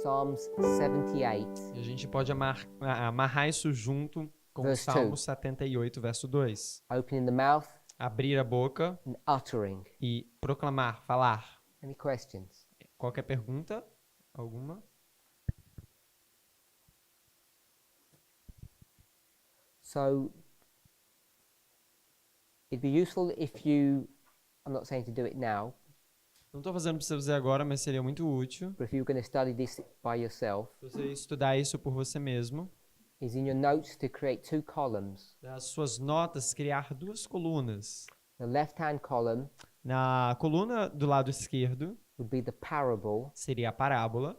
Psalms 78, E a gente pode amarrar isso junto com o Verse Salmo 2. 78, verso 2. opening the mouth Abrir a boca and uttering. e proclamar, falar. Any questions? Qualquer pergunta? Alguma? So it'd be useful if you, I'm not saying to do it now, Não estou fazendo para você fazer agora, mas seria muito útil. but if you're going to study this by yourself, Se você estudar isso por você mesmo, is in your notes to create 2 columns. nas suas notas, criar 2 colunas. The left-hand column Na coluna do lado esquerdo, would be the parable, seria a parábola,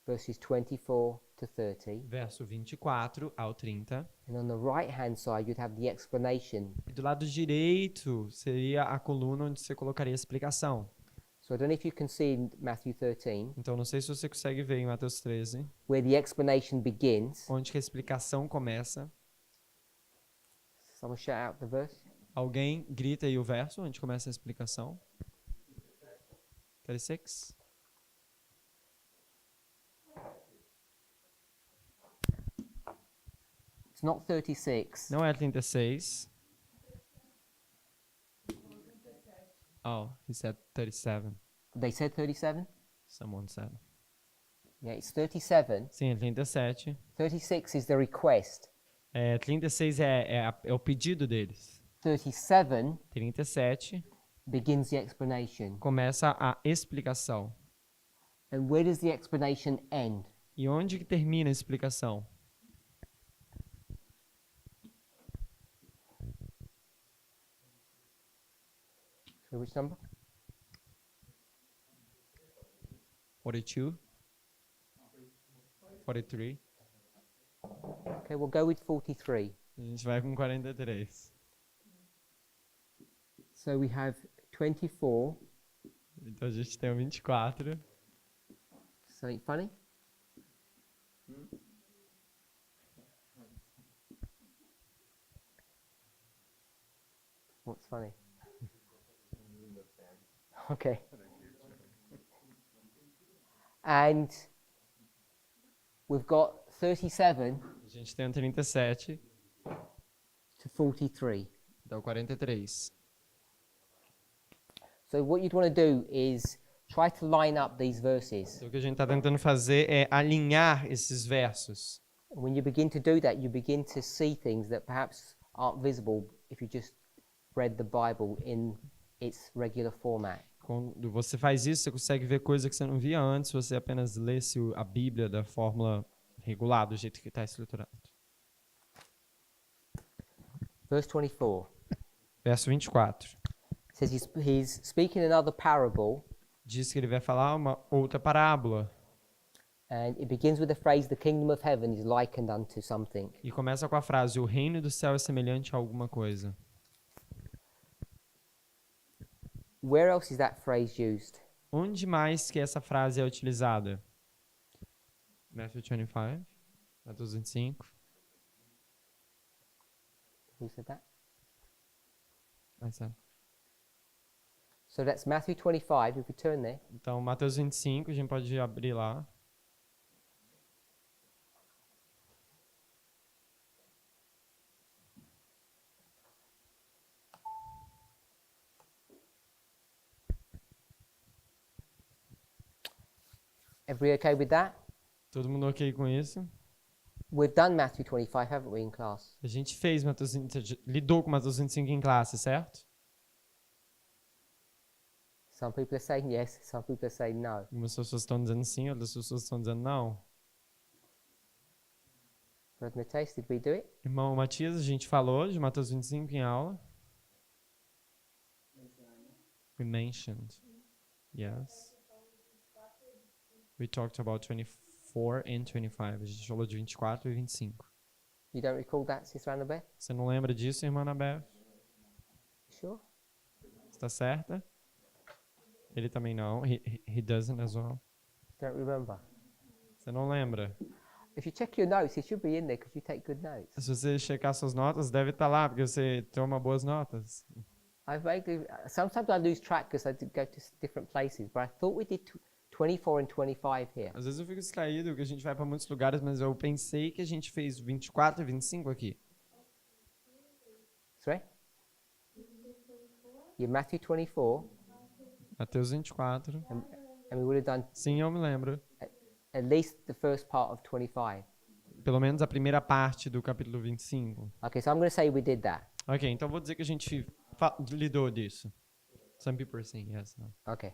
verses 24 to 30. verso 24 ao 30. And on the right-hand side, you'd have the explanation. E do lado direito, seria a coluna onde você colocaria a explicação. So I don't know if you can see in Matthew 13, Então, não sei se você consegue ver em Mateus 13, where the explanation begins. onde que a explicação começa. Someone shout out the verse. Alguém grita aí o verso onde começa a explicação. 36. It's not 36. Não é 36. Oh, he said 37. They said 37? Someone said. Yeah, it's 37. Sim, é 37. 36 is the request. 36 é o pedido deles. 37 37 begins the explanation. começa a explicação. And where does the explanation end? E onde que termina a explicação? So which number? 42? 43? Okay, we'll go with 43. A gente vai com 43. So we have 24. Então a gente tem o 24. Something funny? What's funny? Okay. And we've got 37 A gente tem o 37 to 43. até o 43. So what you'd want to do is try to line up these verses. Então, o que a gente está tentando fazer é alinhar esses versos. When you begin to do that, you begin to see things that perhaps aren't visible if you just read the Bible in its regular format. Quando você faz isso, você consegue ver coisas que você não via antes se você apenas lesse a Bíblia da fórmula regular, do jeito que está estruturado. Verse 24 Verso 24. says he's speaking another parable, Diz que ele vai falar uma outra parábola. and it begins with the phrase, "The kingdom of heaven is likened unto something." E começa com a frase, o reino do céu é semelhante a alguma coisa. Where else is that phrase used? Onde mais que essa frase é utilizada? Matthew 25, Mateus 25. Who said that? I said. So that's Matthew 25, if we turn there. Então, Mateus 25, a gente pode abrir lá. Everybody okay with that? Todo mundo ok com isso? We've done Matthew 25, haven't we, in class? A gente fez Mateus 25, lidou com Mateus 25 em classe, certo? Some people are saying yes, some people are saying no. Algumas pessoas estão dizendo sim, outras pessoas estão dizendo não. Brother Mateus, did we do it? Irmão Matias, a gente falou de Mateus 25 em aula. We mentioned. Yes. We talked about 24 and 25. A gente falou de 24 e 25. You don't recall that, Sister Annabeth? Você não lembra disso, irmã Anabeth? Sure? Está certa? Ele também não. He doesn't as well. Don't remember. Você não lembra? If you check your notes, it should be in there because you take good notes. Se você checar suas notas, deve estar lá, porque você toma boas notas. Sometimes I lose track because I go to different places, but I thought we did 24 and 25 here. Às vezes eu fico distraído que a gente vai para muitos lugares, mas eu pensei que a gente fez 24 e 25 aqui. Sorry? Yeah, Matthew 24, Mateus 24. and we would have done Sim, eu me lembro. at least the first part of 25. Pelo menos a primeira parte do capítulo 25. Okay, so I'm going to say we did that. Ok, então vou dizer que a gente lidou disso. Some people are saying yes. No. Okay.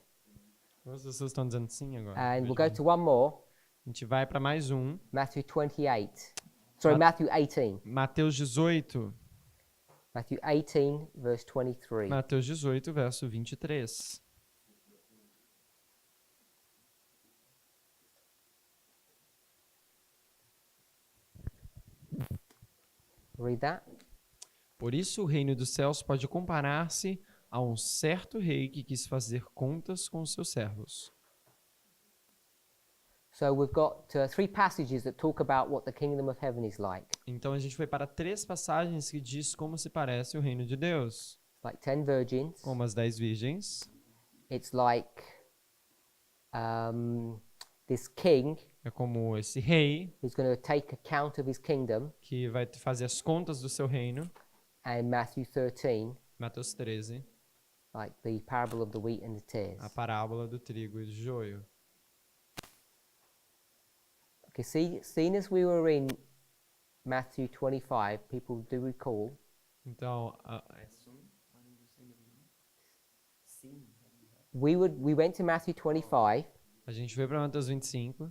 Algumas pessoas estão dizendo sim agora. And we'll Vejo go bem. to one more, A gente vai para mais um. Matthew 28. Sorry, Matthew 18. Mateus 18. Matthew 18, verse 23. Mateus 18, verso 23. Read that. Por isso o reino dos céus pode comparar-se a um certo rei que quis fazer contas com seus servos. So we've got 3 passages that talk about what the kingdom of heaven is like. Então a gente foi para 3 passagens que diz como se parece o reino de Deus. It's like 10 virgins. Como as 10 virgens. It's like this king É como esse rei who's going to take account of his kingdom. que vai fazer as contas do seu reino. And Matthew 13, Mateus 13, like the parable of the wheat and the tares. a parábola do trigo e do joio. Okay, seeing as we were in Matthew 25, people do recall, Então, we went to Matthew 25. a gente foi para Mateus 25.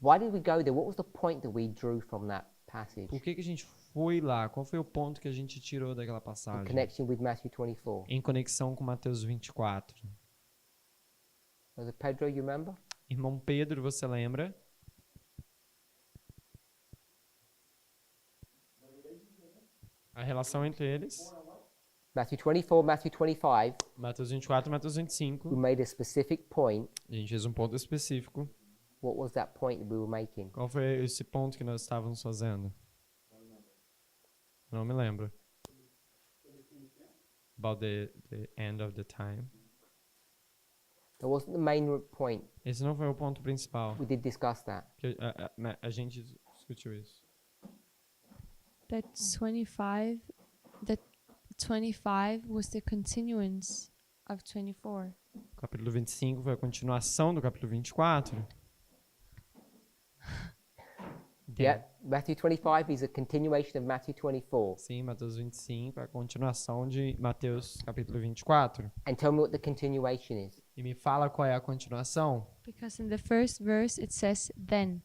Why did we go there? What was the point that we drew from that passage? Por que a gente foi lá? Qual foi o ponto que a gente tirou daquela In passagem? connection with Matthew 24. Em conexão com Mateus 24. Brother Pedro, you remember? Irmão Pedro, você lembra? A relação entre eles. Matthew 24, Matthew 25, Mateus 24 e Mateus we 25. made a specific point. A gente fez um ponto específico. What was that point that we were making? Qual foi esse ponto que nós estávamos fazendo? Não me lembro. About the end of the time. That wasn't the main point. Esse não foi o ponto principal. We did discuss that. Que a gente discutiu isso. That 25 was the continuance of 24. O capítulo 25 foi a continuação do capítulo 24. Yeah, Matthew 25 is a continuation of Matthew 24. Sim, Mateus 25 é a continuação de Mateus capítulo 24. And tell me what the continuation is. E me fala qual é a continuação. Because in the first verse it says then.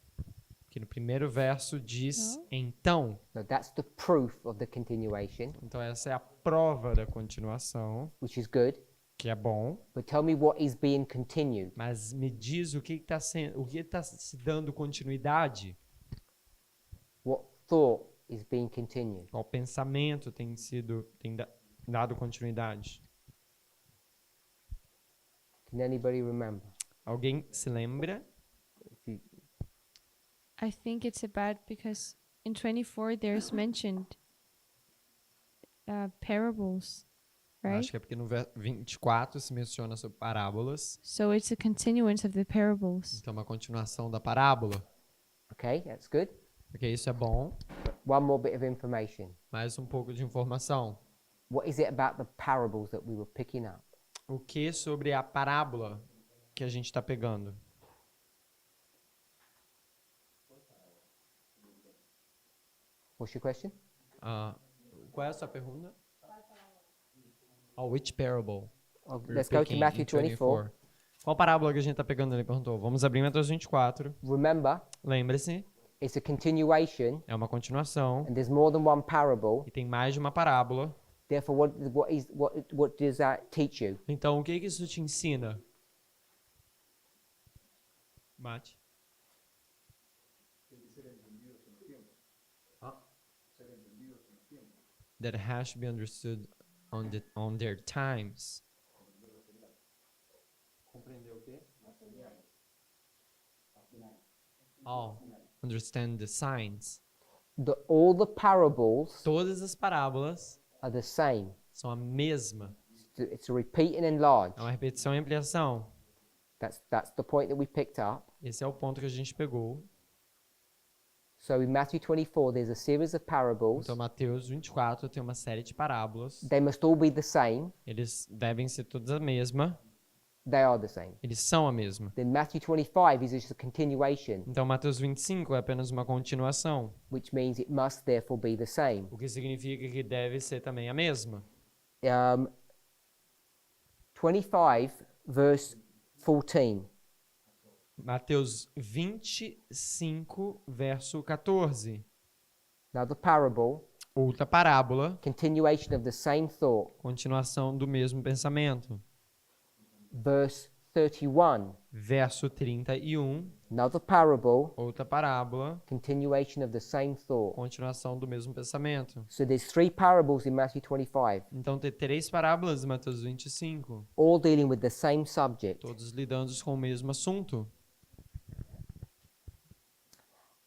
Que no primeiro verso diz Não. então. No, that's the proof of the continuation, Então essa é a prova da continuação, which is good. que é bom. But tell me what is being continued. Mas me diz o que está sendo, o que está se dando continuidade? What thought is being continued? Qual pensamento tem dado continuidade? Can anybody remember? Alguém se lembra? If you, I think it's about because in 24 there's mentioned parables, right? Acho que é porque no 24 se menciona sobre parábolas. So it's a continuance of the parables. Então, uma continuação da parábola. okay, that's good. Ok, isso é bom. One more bit of information. Mais um pouco de informação. What is it about the parables that we were picking up? O que sobre a parábola que a gente está pegando? What's your question? Qual é a sua pergunta? Oh, which parable? Let's go to Picking Matthew in 24. Qual parábola que a gente está pegando? Ele perguntou. Vamos abrir Mateus 24. Remember, Lembre-se, it's a continuation, é uma continuação and there's more than one parable. e tem mais de uma parábola. Therefore, what does that teach you? Então, o que isso te ensina? Mate. That has to be understood on their times. Compreender o quê? Oh, understand the signs. All the parables Todas as parábolas are the same. são a mesma. It's a repeat and enlarge. É uma repetição e ampliação. That's the point that we picked up. Esse é o ponto que a gente pegou. So in Matthew 24, there's a series of parables. Então, Mateus 24 tem uma série de parábolas. They must all be the same. Eles devem ser todas a mesma. They are the same. Eles são a mesma. Then Matthew 25 is just a continuation, Então, Mateus 25 é apenas uma continuação, which means it must therefore be the same. o que significa que deve ser também a mesma. 25, verse 14. Mateus 25, verso 14. Now the parable, Outra parábola, continuation of the same thought, continuação do mesmo pensamento. verse 31. Verso 31, Another parable, outra parábola, continuation of the same thought. continuação do mesmo pensamento. So there's 3 parables in Matthew 25, Então, tem 3 parábolas em Mateus 25, all dealing with the same subject. todos lidando com o mesmo assunto.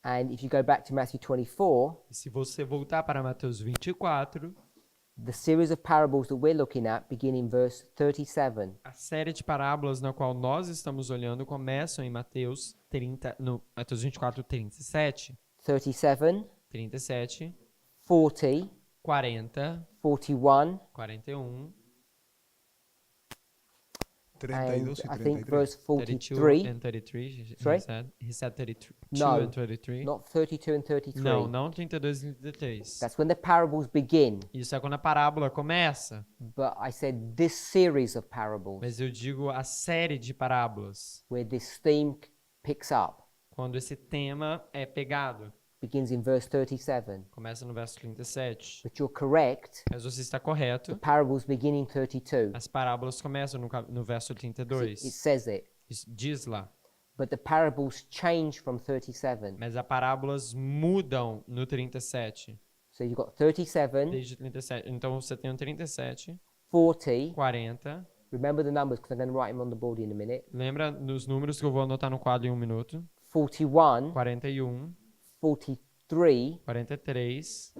And if you go back to Matthew 24, E se você voltar para Mateus 24, the series of parables that we're looking at begin in verse 37. a série de parábolas na qual nós estamos olhando começam em Mateus 24, 37, 37, 37, 40, 40, 41, 41, and 32 e I think 33. verse 32 43. and 33. Sorry? He said 32 No, and 33. Not 32 and 33. Não 32 e 33. That's when the parables begin. Isso é quando a parábola começa. But I said this series of parables, Mas eu digo a série de parábolas, where this theme picks up, quando esse tema é pegado. begins in verse 37. Começa no verso 37. But you're correct. Mas você está The correto. parables begin in 32. As parábolas começam no verso It 32. says it. Isso diz lá. But the parables change from 37. Mas as parábolas mudam no 37. So you've got 37, Desde 37. Então você tem o 37, 40. 40. Remember the numbers because I'm going to write them on the board in a minute. Lembra dos números que eu vou anotar no quadro em 1 minuto? 41, 41, 43, 43,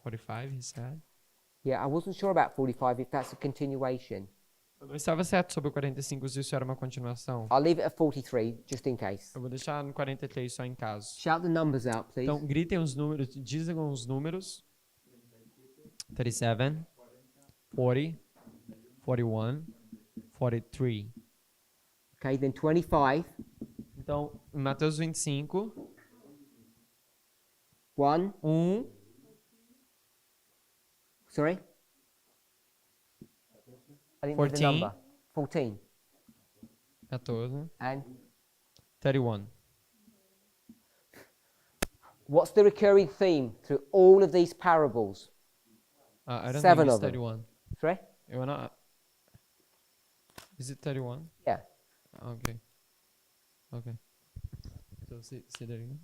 45, he said. yeah, I wasn't sure about 45 if that's a continuation. Eu não estava certo sobre o 45 se isso era uma continuação. I'll leave it at 43 just in case. Eu vou deixar no 43 só em caso. Shout the numbers out, please. Então, gritem os números, dizem os números. 37, 40, 41, 43. Okay, then 25, Então, em Mateus 25, 1, sorry? I didn't know the 14. number. 14. 14, And 31. what's the recurring theme through all of these parables? I don't 7 think it's of them. 31. Sorry? Eu não... Is it 31? Yeah. Okay. Okay. So, say that again.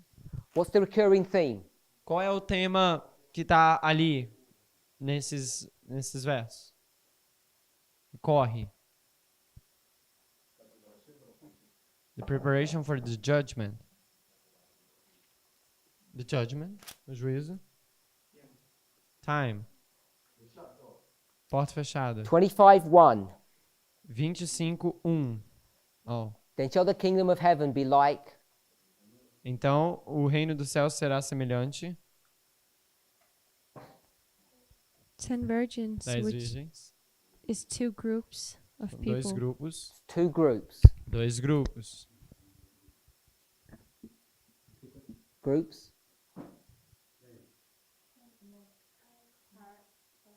What's the recurring theme? Qual é o tema que está ali nesses versos? Corre. The preparation for the judgment. The judgment, o juízo. Time. Porta fechada. 25:1. 25:1. Oh. Then shall the kingdom of heaven be like. Então, o reino dos céus será semelhante 10 virgins, 10 which virgens, is 2 groups of dois people. grupos, 2 groups. dois grupos. Groups.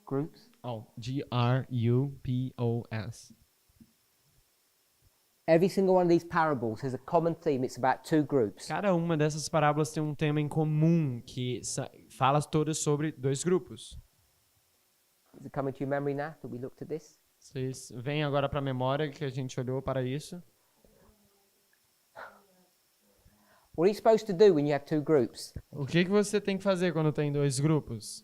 Groups. Oh, G-R-U-P-O-S. Every single one of these parables has a common theme. It's about 2 groups. Cada uma dessas parábolas tem um tema em comum que fala todas sobre dois grupos. Is it coming to your memory now that we looked at this? Vocês veem agora para a memória que a gente olhou para isso? What are you supposed to do when you have 2 groups? O que você tem que fazer quando tem dois grupos?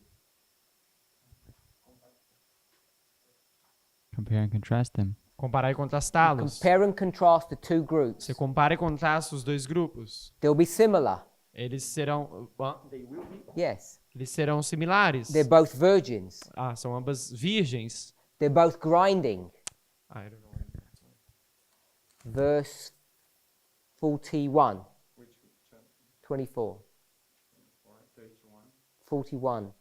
Compare and contrast them. Comparar e contrastá-los. Compare and contrast the 2 groups. Você compara e contrasta os dois grupos. They'll be similar. Eles serão... Yes. Eles serão similares. They're both virgins. São ambas virgens. They're both grinding. I don't know. Verse 41. 24. 41.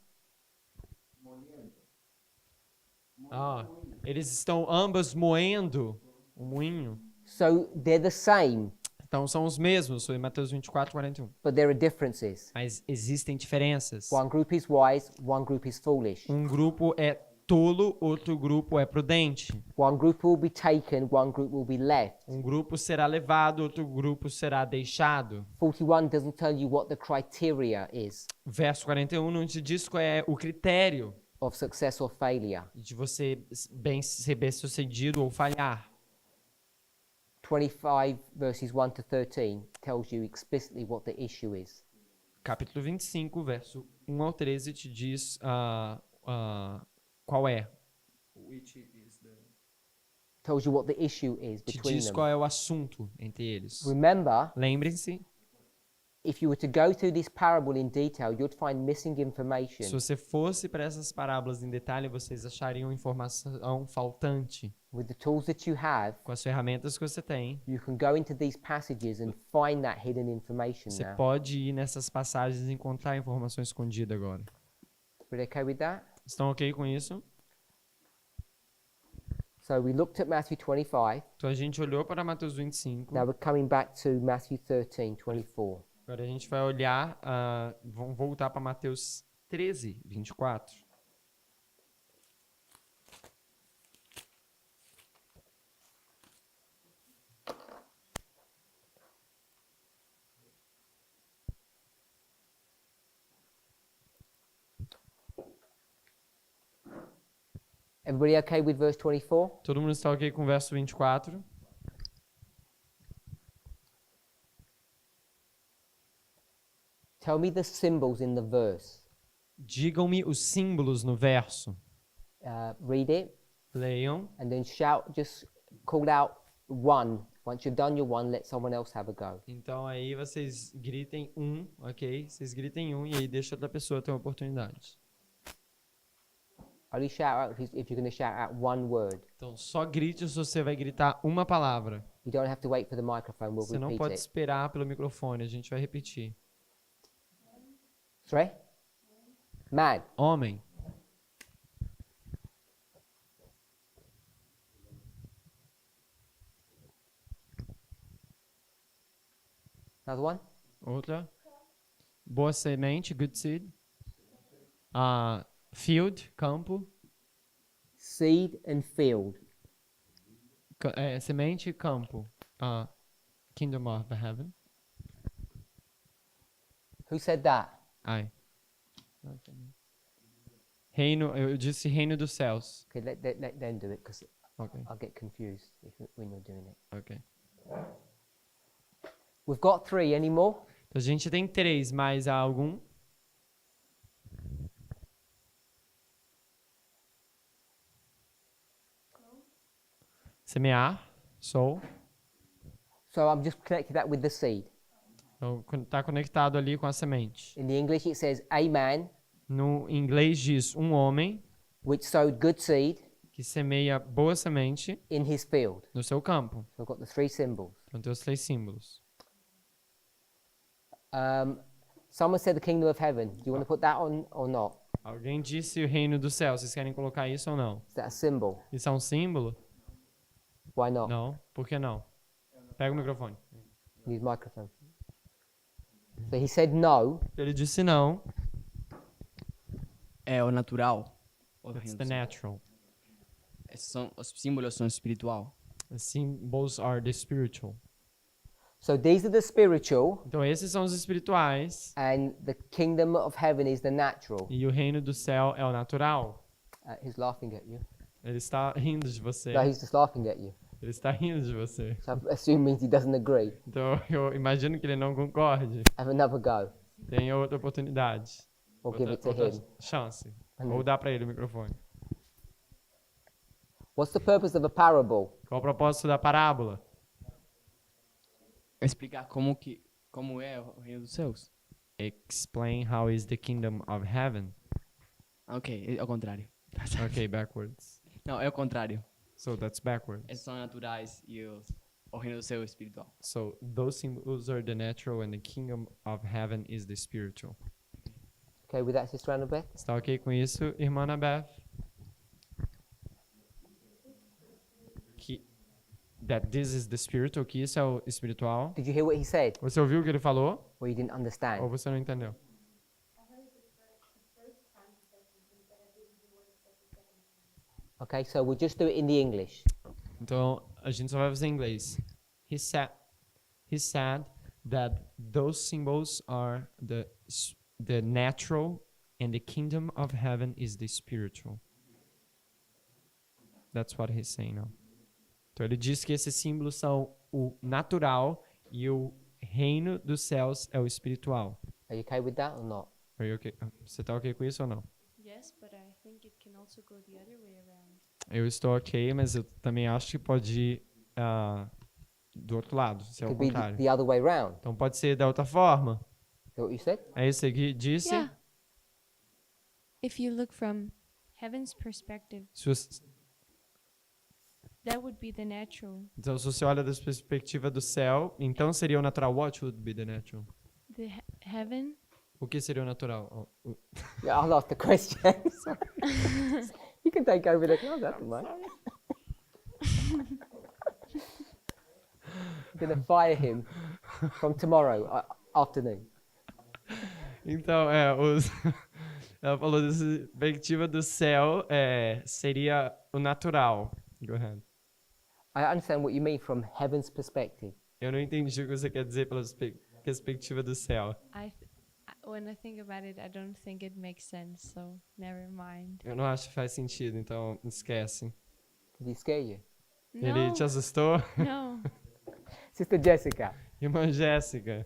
Eles estão ambas moendo o moinho. So they're the same, Então são os mesmos, foi em Mateus 24, 41. but there are differences. Mas existem diferenças. One group is wise, one group is foolish. Um grupo é tolo, outro grupo é prudente. One group will be taken, one group will be left. Um grupo será levado, outro grupo será deixado. 41 doesn't tell you what the criteria is Verso 41 não te diz qual é o critério of success or failure. de você ser bem-sucedido ou falhar. 25 verses 1 to 13 tells you explicitly what the issue is. Capítulo 25, verso 1 ao 13 te diz qual é. Tells you what the issue is Te between diz them. qual é o assunto entre eles. Remember, Lembrem-se, if you were to go through this parable in detail, you'd find missing se information. você fosse para essas parábolas em detalhe, vocês achariam informação faltante. With the tools that you have, Com as ferramentas que você tem, you can go into these passages and find that hidden information você now. pode ir nessas passagens e encontrar informação escondida agora. We're okay with that? Estão ok com isso? So we looked at Matthew 25. Então a gente olhou para Mateus 25. Now we're coming back to Matthew 13, 24. Agora a gente vai olhar, vamos voltar para Mateus 13, 24. Everybody okay with verse 24? Todo mundo está ok com o verso 24? Tell me the symbols in the verse. Digam-me os símbolos no verso. Read it Leiam. and then shout, just call out one. Once you've done your one, let someone else have a go. Então aí vocês gritem ok? Vocês gritem e aí deixa outra pessoa ter uma oportunidade. Only shout out if you're going to shout out one word. Então só grite se você vai gritar uma palavra. You don't have to wait for the microphone, we'll Você não repeat pode it. esperar pelo microfone, a gente vai repetir. Sorry? Man. Homem. Another one? Outra. Boa semente, good seed. Field, campo. Seed and field. Semente, campo. Kingdom of heaven. Who said that? Ai. Reino, eu disse reino dos céus. Okay, let them do it because Ok, I'll get confused when you're doing it. ok. We've got 3. Any more? Então a gente tem 3, mais algum? Semear, sow. So I'm just connecting that with the seed. Então está conectado ali com a semente. In the English, it says a man No inglês diz homem which sowed good seed que semeia boa semente in his field. no seu campo. So we've got the 3 symbols. Então tem os 3 símbolos. Someone said the kingdom of heaven. Do you want to put that on or not? Alguém disse o reino dos céus. Vocês querem colocar isso ou não? Is that a symbol? Isso é um símbolo? Why not? Não. Por que não? Pega o microfone. Use microphone. So he said no. Ele disse não. É o natural. It's the natural. Os símbolos são espiritual. The symbols are the spiritual. So these are the spiritual, Então esses são os espirituais and the kingdom of heaven is the natural. e o reino do céu é o natural. He's laughing at you. Ele está rindo de você. No, he's just laughing at you. Ele está rindo de você. So I assume means he doesn't agree. Então eu imagino que ele não concorde. Have another go. Tem outra oportunidade. Or give it to outra him. chance. Uhum. Ou dá para ele o microfone. What's the purpose of a parable? Qual o propósito da parábola? Explicar como é o reino dos céus. explain how is the kingdom of heaven. Ok, é ao contrário. Okay, backwards. Não, é ao contrário. So that's backwards. São naturais e o reino do céu é espiritual. So those symbols are the natural and the kingdom of heaven is the spiritual. Okay with that, Sister Annabeth? Está ok com isso, irmã Anabeth? That this is the spiritual, que isso é o espiritual. Did you hear what he said? Você ouviu o que ele falou? Or you didn't understand? Ou você não entendeu? Okay, so we'll just do it in the English. Então, a gente só vai fazer em inglês. He said that those symbols are the natural and the kingdom of heaven is the spiritual. That's what he's saying now. Então, ele diz que esses símbolos são o natural e o reino dos céus é o espiritual. Are you okay with that or not? Are you okay? Você está ok com isso ou não? Yes, but I think it can also go the other way around. Eu estou ok, mas eu também acho que pode ir do outro lado, se é o Could be contrário. the other way round. Então pode ser da outra forma. Is that what you said? É isso que disse. Yeah. If you look from heaven's perspective, Se você- that would be the natural. Então, se você olha da perspectiva do céu, então seria o natural. What would be the natural? The heaven O que seria o natural? Yeah, I lost the question. Sorry. You can take over the class, that's mate. I'm going to fire him from tomorrow afternoon. Então, ela falou da perspectiva do céu, seria o natural. Go ahead. I understand what you mean from heaven's perspective. Eu não entendi o que você quer dizer pela perspectiva do céu. When I think about it, I don't think it makes sense, so never mind. Eu não acho que faz sentido, então esquece. Did he scare you? Ele te assustou? No. Sister Jessica. Irmã Jéssica.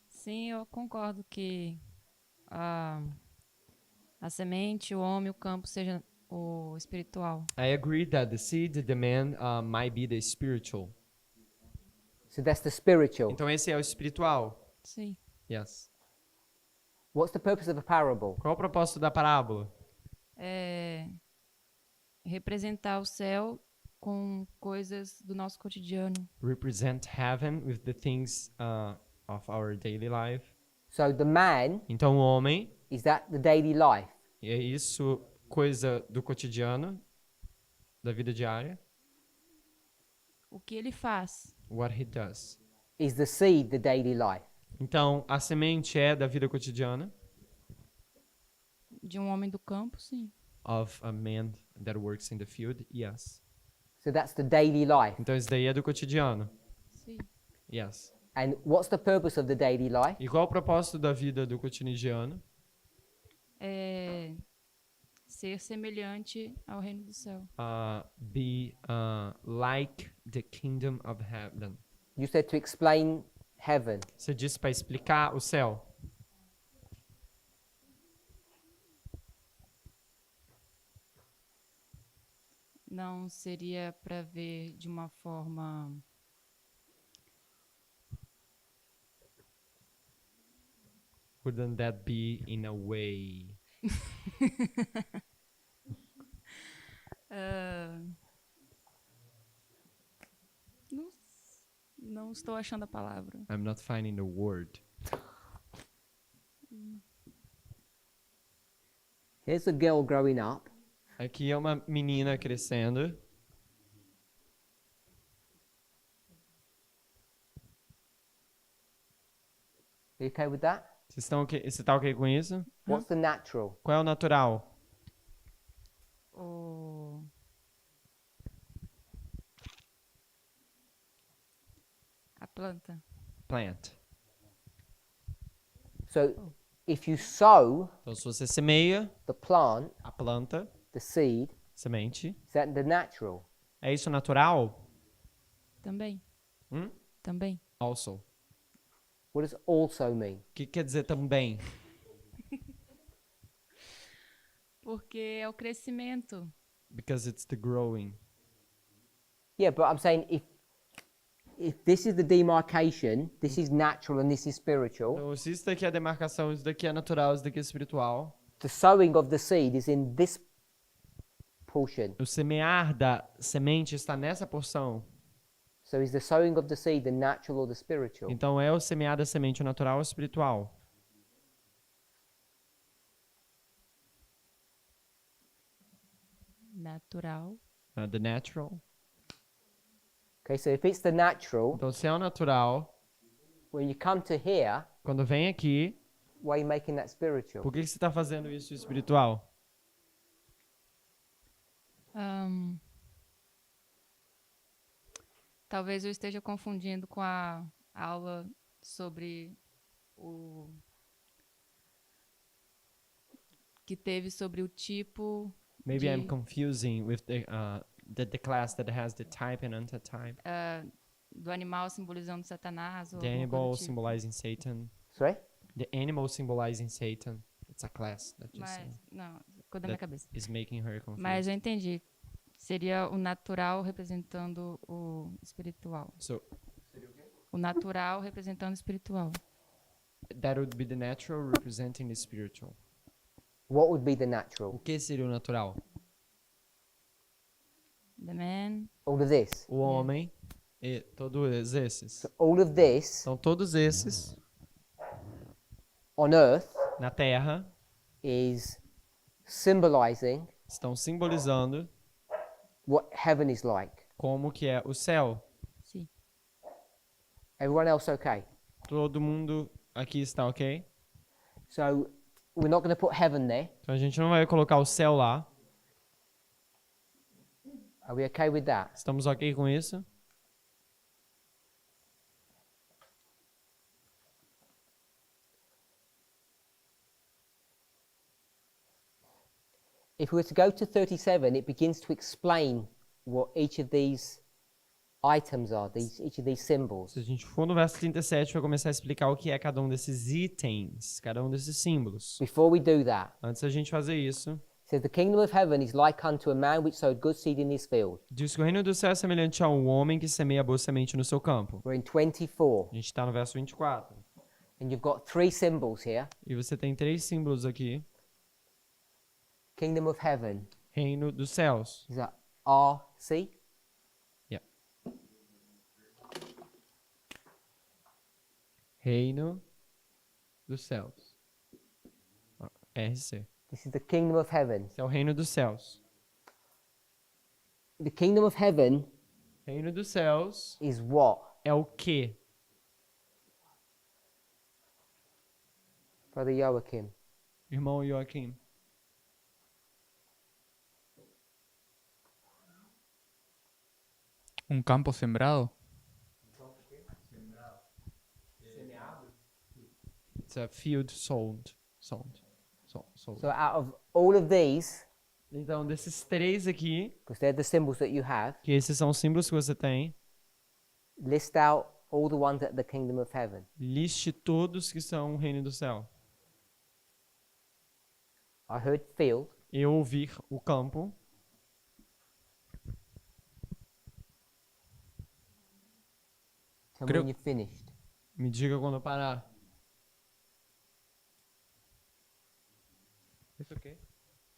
Sim, eu concordo que a semente, o homem, o campo seja o espiritual. I agree that the seed, the man, might be the spiritual. So that's the spiritual. Então esse é o espiritual. Sim. Yes. What's the purpose of a parable? Qual o propósito da parábola? É representar o céu com coisas do nosso cotidiano. Represent heaven with the things of our daily life. So the man, Então o homem, is that the daily life? é isso, coisa do cotidiano, da vida diária. O que ele faz? What he does. Is the seed the daily life? Então a semente é da vida cotidiana. De um homem do campo, sim. Of a man that works in the field, yes. So that's the daily life. Então isso daí é do cotidiano. Sim. Yes. And what's the purpose of the daily life? E qual o propósito da vida do cotidiano? É ser semelhante ao reino do céu. Be like the kingdom of heaven. You said to explain heaven. Você disse para explicar o céu. Não seria para ver de uma forma Wouldn't that be in a way? Não estou achando a palavra. I'm not finding the word. Here's a girl growing up. Aqui é uma menina crescendo. Are you okay with that? Você tá ok com isso? What's the natural? Qual é o natural? A planta. Plant. So if you sow Então se você semeia the plant, a planta, the seed, semente, is that the natural? é isso natural? Também. Hum? Também. Also. What does also mean? O que quer dizer também? Porque é o crescimento. Because it's the growing. Yeah, but I'm saying if this is the demarcation, this is natural and this is spiritual. Então, se isso daqui é a demarcação, isso daqui é natural, isso daqui é espiritual. The sowing of the seed is in this portion. O semear da semente está nessa porção. So is the sowing of the seed the natural or the spiritual? Então, é o semear da semente o natural ou espiritual? Natural. The natural. Okay, so if it's the natural, Então, se é o natural, when you come to here, quando vem aqui, why are you making that spiritual? por que você está fazendo isso espiritual? Talvez eu esteja confundindo com a aula sobre o que teve sobre o tipo Maybe I'm de- confusing with the class that has the type and antitype. do animal simbolizando Satanás ou The alguma animal coisa do tipo. symbolizing Satan. Sorry? The animal symbolizing Satan. It's a class that just Mas não, ficou da minha cabeça. is making her confused. Mas eu entendi. Seria o natural representando o espiritual. So O natural representando o espiritual. that would be the natural representing the spiritual. What would be the O natural? que seria o natural? The man. All of this. O homem e todos esses. So all of this Então todos esses on earth na Terra is symbolizing estão simbolizando what heaven is like. como que é o céu. Sim. Everyone else okay? Todo mundo aqui está ok? So we're not going to put heaven there. Então a gente não vai colocar o céu lá. Are we okay with that? Estamos ok com isso? If we were to go to 37, it begins to explain what each of these items are, each of these symbols. Se a gente for no verso 37, vai começar a explicar o que é cada um desses itens, cada um desses símbolos. Before we do that, Antes da gente fazer isso, it says, the kingdom of heaven is like unto a man which sowed good seed in his field. diz que o reino do céu é semelhante a um homem que semeia boa semente no seu campo. We're in 24, A gente está no verso 24. and you've got three symbols here. E você tem três símbolos aqui. Kingdom of heaven Reino dos céus. is a RC. Reino dos céus. RC. This is the kingdom of heaven. Esse é o reino dos céus. The kingdom of heaven Reino dos céus is what? é o quê? Brother Joachim. Irmão Joaquim. Un campo sembrado. It's a field sown. Sown. So out of all of these, Então, desses três aqui, because they're the symbols that you have, que esses são os símbolos que você tem, list out all the ones at the kingdom of heaven. liste todos que são o reino do céu. I heard field. Eu ouvir o campo. Tell me when you're finished. Me diga quando eu parar.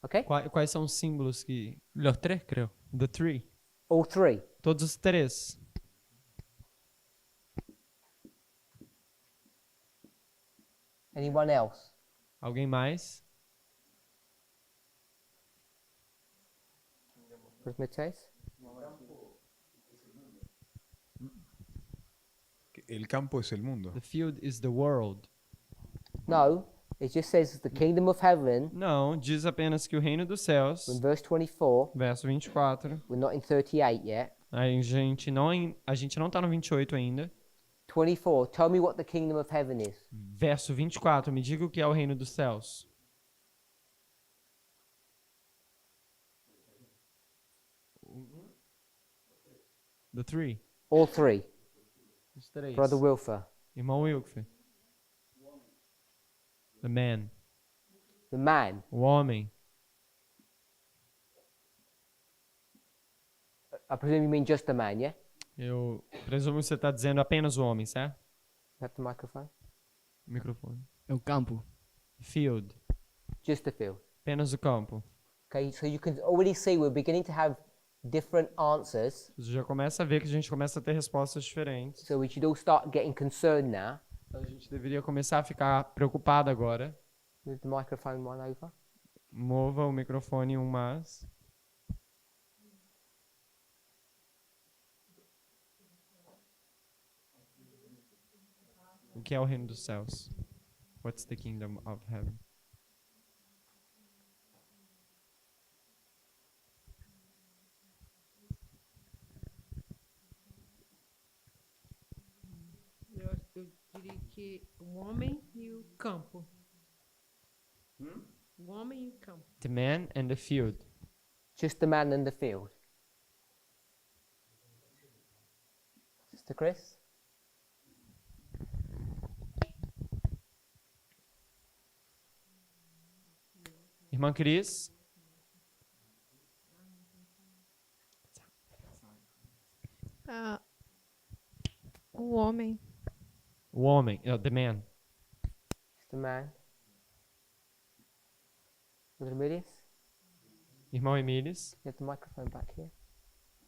Okay? Quais são os símbolos que... Los tres, creo. The three. All three. Todos os três. Anyone else? Alguém mais? Brother Matthias? El campo es el mundo. The field is the world. No, it just says the kingdom of heaven Não, diz apenas que o reino dos céus, in verse 24. verso 24, We're not in 38 yet. a gente não tá no 28 ainda. 24. Tell me what the kingdom of heaven is. Verso 24, me diga o que é o reino dos céus. The three. All three. Os três. Brother Wilfer. Irmão Wilfer. The man. The man. O homem. I presume you mean just the man, yeah? Eu presumo que você está dizendo apenas o homem, certo? You have the microphone? Microfone. É o campo. Field. Just the field. Apenas o campo. Okay, so you can already see we're beginning to have different answers. Você já começa a ver que a gente começa a ter respostas diferentes. So we should all start getting concerned now. Então a gente deveria começar a ficar preocupado agora. Move the microphone one over. Mova o microfone um mais. O que é o reino dos céus? What's the kingdom of heaven? Eu diria que o homem e o campo. O homem e o campo. The man and the field. Just the man and the field. Sister Chris? Irmã Cris? O homem. O homem. The man. Just the man. Brother Emilius? Irmão Emílios. You have the microphone back here.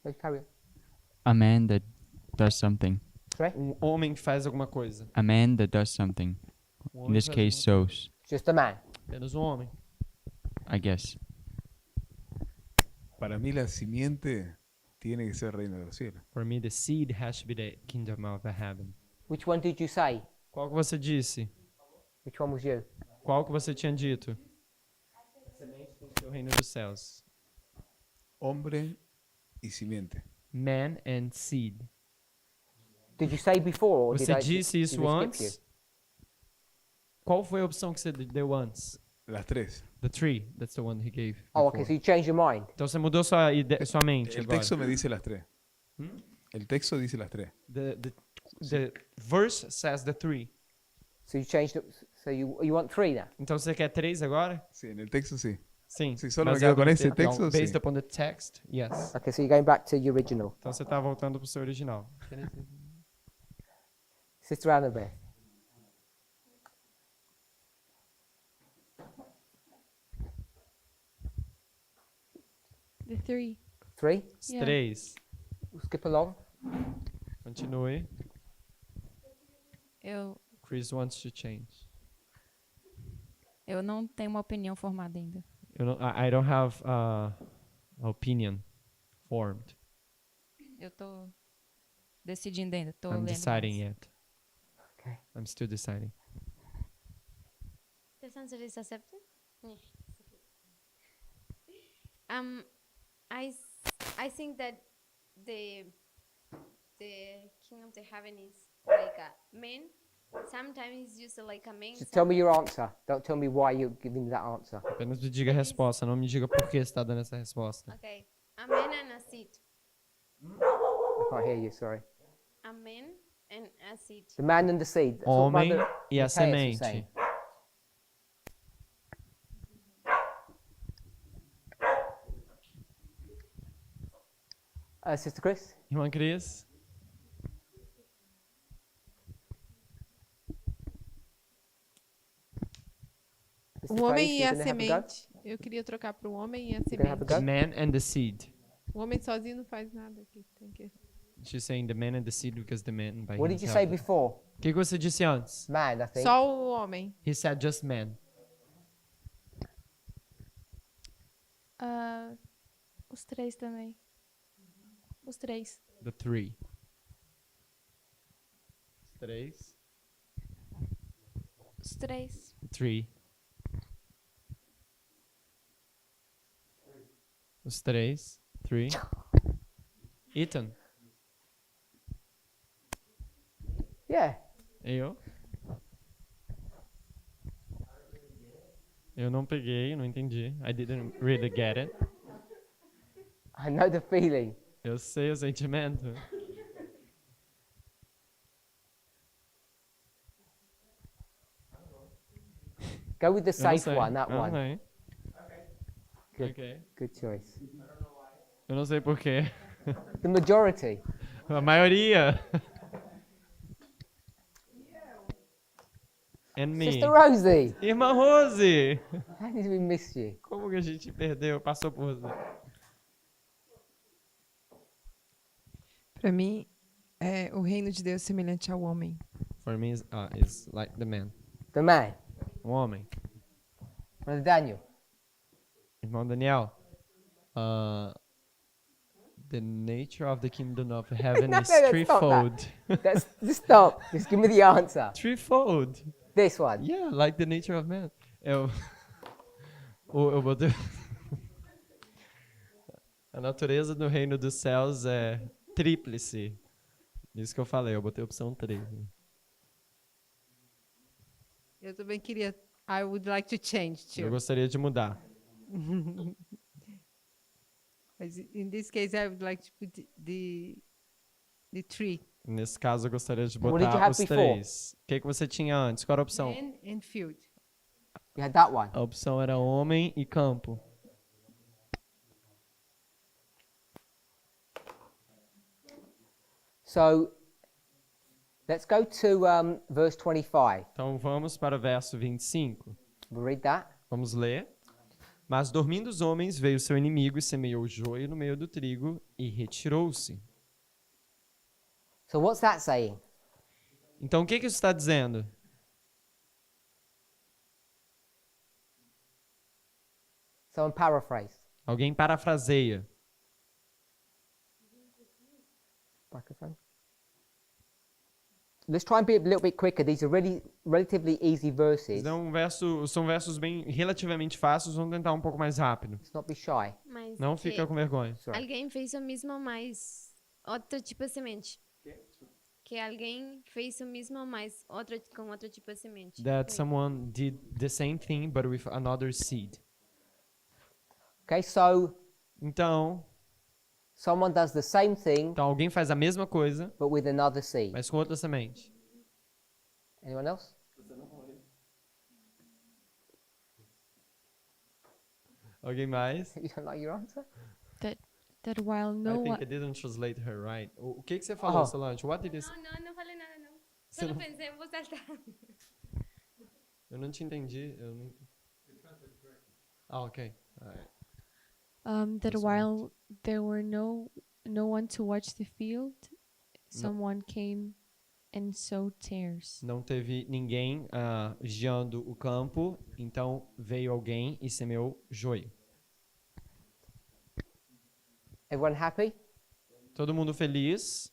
No, carry on. A man that does something. Sorry? Um homem que faz alguma coisa. A man that does something. Um In homem this que faz case, alguma sows, Just a man. coisa. Apenas um homem. I guess. Para mí la simiente tiene que ser el reino de los cielos. For me, the seed has to be the kingdom of the heaven. Which one did you say? Qual que você disse? Which one was you? Qual que você tinha dito? A semente tem que ser o reino dos céus. Hombre y simiente. Man and seed. Did you say before, or Você did disse did isso we skip you? antes? Qual foi a opção que você deu antes? Las tres. The tree. That's the one he gave. Oh, before. okay. So you changed your mind. Então você mudou sua mente El agora. texto me dice las tres. El texto dice las tres. The verse says the three. So you changed it. So you want 3 now? Então você quer 3 agora? Sí, en el texto sí. Sim. Sí, solo me Baseado quedo con no ese texto. texto, Não, based sí. upon the text, yes. Okay. So you're going back to your original. Então você está voltando para o seu original. Sister Annabeth. The 3. 3. Os Yeah. 3. We'll skip along. Continue. Chris wants to change. Eu não tenho uma opinião formada ainda. I don't have opinion formed. Eu tô decidindo ainda. Tô I'm lendo deciding mais. yet. Okay. I'm still deciding. This answer is accepted? I think that the king of the heaven is like a man. Sometimes it's used like a man. Just tell me your answer. Don't tell me why you're giving that answer. Apenas me diga a resposta, não me diga por que você está dando essa resposta. Okay, a man and a seed. I can't hear you. Sorry. A man and a seed. The man and the seed. That's what Homem Mother e a Matthias was semente. saying. Sister Chris. Irmã Cris? Mr. O homem Faith, e you a gonna have a go? semente. Eu queria trocar para o homem e a You gonna have a semente. go? Man and the seed. O homem sozinho não faz nada aqui. Tem que... She's saying the man and the seed because the man by What did you himself. say before? O que você disse antes? Man, I think. Só o homem. He said just man. Os 3 também. Os 3. The three. 3. Os 3. 3. Os 3. 3. Ethan. Yeah. Eu? Eu não peguei, não entendi. I didn't really get it. I know the feeling. Eu sei o sentimento. Go with the Eu não safe sei. one, that Eu não one. sei. Good. Ok. Good choice. Eu não sei porquê. The majority. A maioria. And me. Sister Rosie, Irmã Rose! how did we miss you? Como que a gente perdeu? Passou por você. Para mim, o reino de Deus é semelhante ao homem. For me, it's like the man. The man. Um homem. Brother Daniel. Irmão Daniel. The nature of the kingdom of heaven No, is no, stop threefold. Just stop. Just give me the answer. Threefold. This one. Yeah, like the nature of man. Eu botei... A natureza do reino dos céus é tríplice. Isso que eu falei, eu botei a opção 3. Eu também queria. I would like to change Eu too. gostaria de mudar. But in this case, I would like to put the tree. Nesse caso, eu gostaria de What did you botar have os before? 3. O que você tinha antes? Qual era a opção? Man and field. You had that one. A opção era homem e campo. So let's go to verse 25. Então vamos para o verso 25. We'll read that. Vamos ler. Mas dormindo os homens, veio seu inimigo e semeou o joio no meio do trigo e retirou-se. So what's that saying? Então o que isso está dizendo? Someone paraphrase. Alguém parafraseia. Microphone. Let's try and be a little bit quicker. These are really relatively easy verses. Então, são versos bem relativamente fáceis, vamos tentar um pouco mais rápido. Let's not be shy. Mas Não que fica com vergonha. Sorry. alguém fez o mesmo, mas outro tipo de semente. Que alguém fez o mesmo, mas com outro tipo de semente. That someone did the same thing but with another seed. Okay, so Então, someone does the same thing alguém faz a mesma coisa, but with another seed. mas com outra semente. Anyone else? Alguém mais? You don't like your answer? That while I no think one I didn't translate her right. O que você falou, Oh. Solange? What did you say? Não falei nada, não. Você Só não- pensei, vou saltar. Eu não te entendi. Eu não... Ah, ok. Alright. that This one. while there were no one to watch the field, someone came and sowed tares. Não teve ninguém vigiando o campo, então veio alguém e semeou joio. Everyone happy? Todo mundo feliz?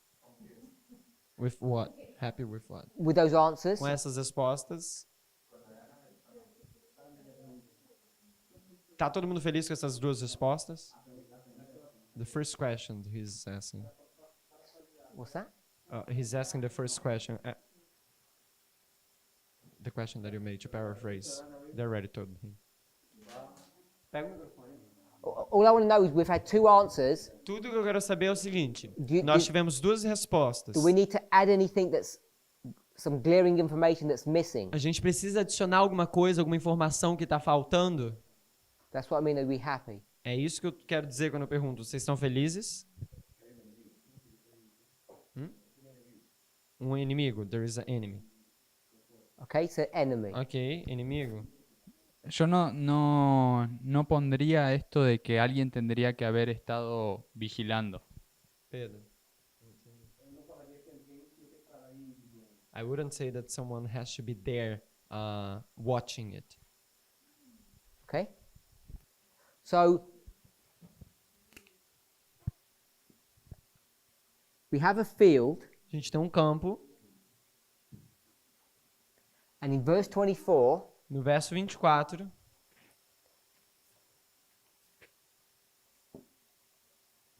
With what? Happy with what? With those answers? Com essas respostas. Tá todo mundo feliz com essas duas respostas? The first question he's asking. What's that? He's asking the first question. The question that you made, to paraphrase. They already told him. All I want to know is we've had two answers. Tudo que eu quero saber é o seguinte. Do- Nós do- tivemos duas respostas. Do we need to add anything that's some glaring information that's missing? A gente precisa adicionar alguma coisa, alguma informação que está faltando? That's what I mean, are we happy? É isso que eu quero dizer quando eu pergunto. Vocês estão felizes? Um inimigo. There is an enemy. Okay, so enemy. Ok, inimigo. Yo no pondría esto de que alguien tendría que haber estado vigilando. Pedro. I wouldn't say that someone has to be there watching it. Okay? So, we have a field, A gente tem um campo. and in verse 24, No verso 24,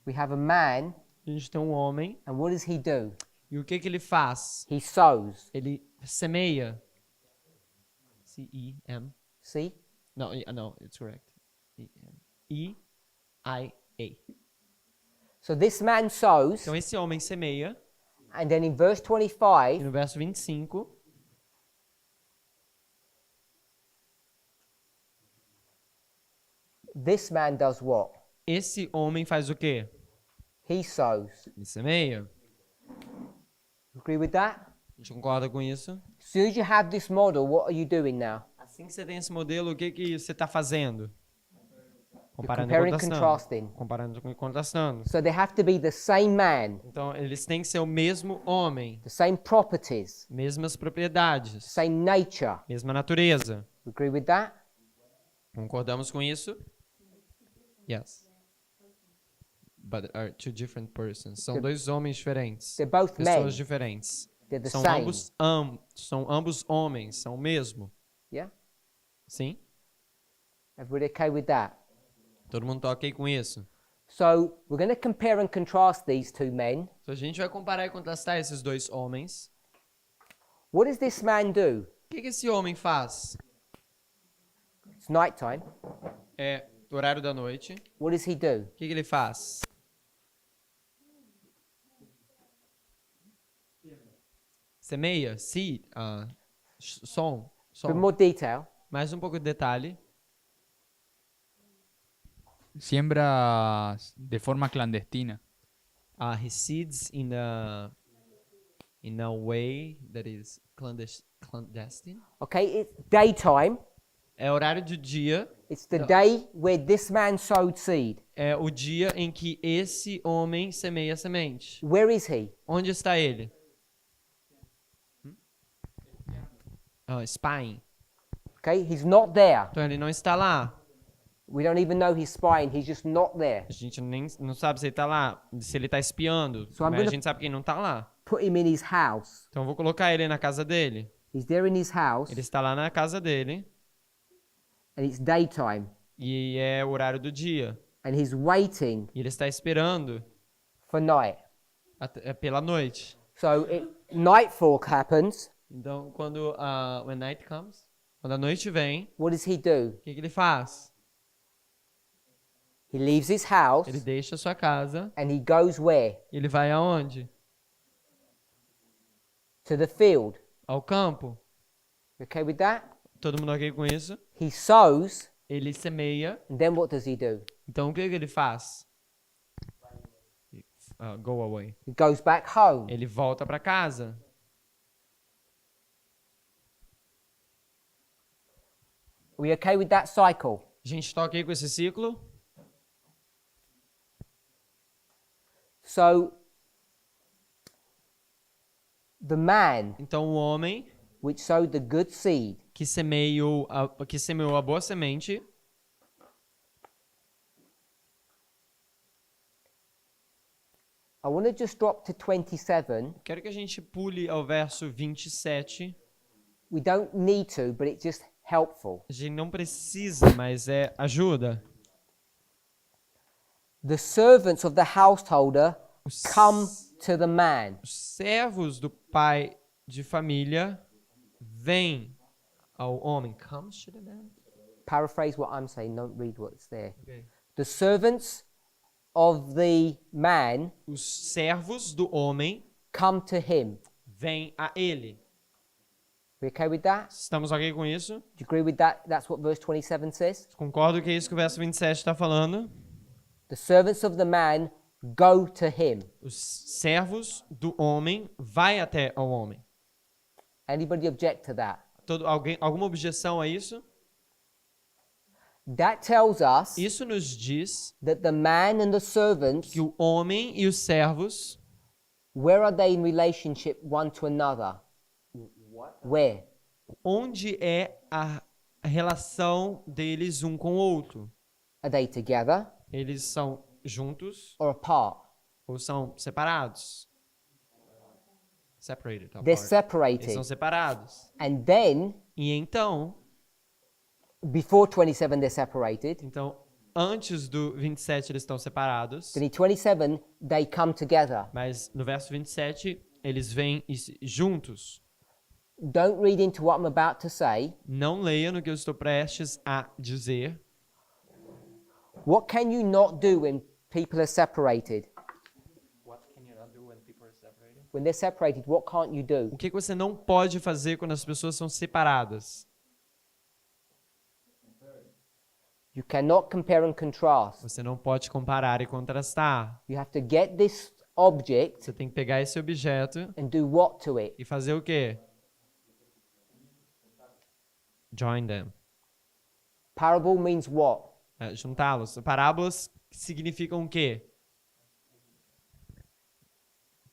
we have a man, a gente tem um homem. and what does he do? E o que ele faz? He sows. Ele semeia. C-E-M. See? No, no, it's correct. E-I-A. So this man sows, Então esse homem semeia. and then in verse E 25, no verso 25, this man does what? esse homem faz o quê? He sows. Ele semeia. Agree with that? A gente concorda com isso? As soon as you have this model, what are you doing now? Assim que você tem esse modelo, o que que você está fazendo? Comparando e comparing and contrastando. contrasting. Comparando e contrastando. So they have to be the same man, Então, eles têm que ser o mesmo homem, the same properties, mesmas propriedades, same nature. mesma natureza. Agree with that? Concordamos com isso? Yes. But are two different persons. São dois homens diferentes. They're both Pessoas men. diferentes. They're the São same. são ambos homens, são o mesmo. Yeah? Sim? Everybody okay with that? Todo mundo tá ok com isso? So we're going to compare and contrast these two men. Então a gente vai comparar e contrastar esses dois homens. What does this man do? O que esse homem faz? It's nighttime. É o horário da noite. What does he do? O que ele faz? Semeia, seed, som. For more detail, Mais um pouco de detalhe. Siembra de forma clandestina. He seeds in a way that is clandestine. okay, it's daytime. É horário de dia. It's the day where this man sowed seed. É o dia em que esse homem semeia a semente. Where is he? Onde está ele? Spying. Okay, he's not there. Então ele não está lá. We don't even know he's spying. He's just not there. A gente nem não sabe se ele está lá, se ele está espiando. So I'm Mas a gonna- gente sabe que ele não está lá. Put him in his house. Então eu vou colocar ele na casa dele. He's there in his house, Ele está lá na casa dele and it's daytime, e é o horário do dia. and he's waiting E ele está esperando for night. pela noite. So nightfall happens. Então quando when night comes, quando a noite vem, What does he do? o que ele faz? He leaves his house, Ele deixa a sua casa. and he goes where? Ele vai aonde? To the field. Ao campo. You okay with that? Todo mundo ok com isso? He sows, Ele semeia. and then what does he do? Então o que ele faz? Go away. He goes back home. Ele volta para casa. We okay with that cycle? A gente está ok com esse ciclo? So the man Então o homem which sowed the good seed que semeou a boa semente, I want to just drop to 27. quero que a gente pule ao verso 27. We don't need to, but it's just helpful. A gente não precisa, mas ajuda. The servants of the householder Os, come to the man. os servos do pai de família vêm ao homem. Comes to the man? Paraphrase what I'm saying, don't read what's there. Okay. The servants of the man Os servos do homem come to him. vêm a ele. We okay with that? Estamos ok com isso? Do you agree with that? That's what verse 27 says. Concordo que é isso que o verso 27 está falando. The servants of the man go to him. Os servos do homem vai até ao homem. Anybody object to that? Alguma objeção a isso? That tells us Isso nos diz that the man and the servants, que o homem e os servos, where are they in relationship one to another? Where? onde é a relação deles um com o outro? Are they together Eles são juntos or apart? ou são separados? Separated. They're Eles são separated. separados. And then, E então, before 27, they're separated. antes do 27 eles estão separados, Then in 27, they come together. mas no verso 27 eles vêm juntos. Don't read into what I'm about to say. Não leia no que eu estou prestes a dizer. What can you not do when people are separated? When they're separated, what can't you do? O que você não pode fazer quando as pessoas são separadas? You cannot compare and contrast. Você não pode comparar e contrastar. You have to get this object Você tem que pegar esse objeto and do what to it? e fazer o quê? Join them. Parable means what? Juntá-los. Parábolas significam o quê?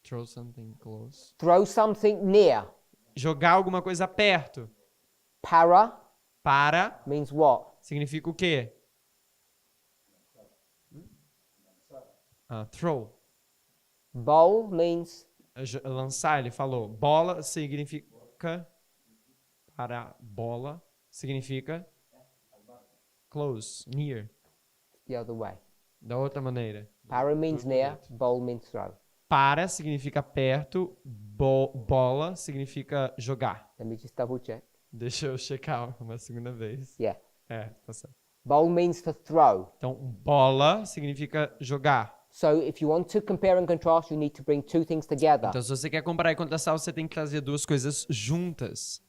Throw something close. Throw something near. Jogar alguma coisa perto. Para means what? Significa o quê? Throw. Bowl means Lançar, ele falou. Bola significa... bola significa... Close, near. the other way. Da outra maneira. Para means near, bowl means throw. Para significa perto, bola significa jogar. Let me just double check. Deixa eu checar uma segunda vez. Yeah. Tá certo. Bowl means to throw. Então, bola significa jogar. So if you want to compare and contrast, you need to bring two things together. Então, se você quer comparar e contrastar, você tem que trazer duas coisas juntas.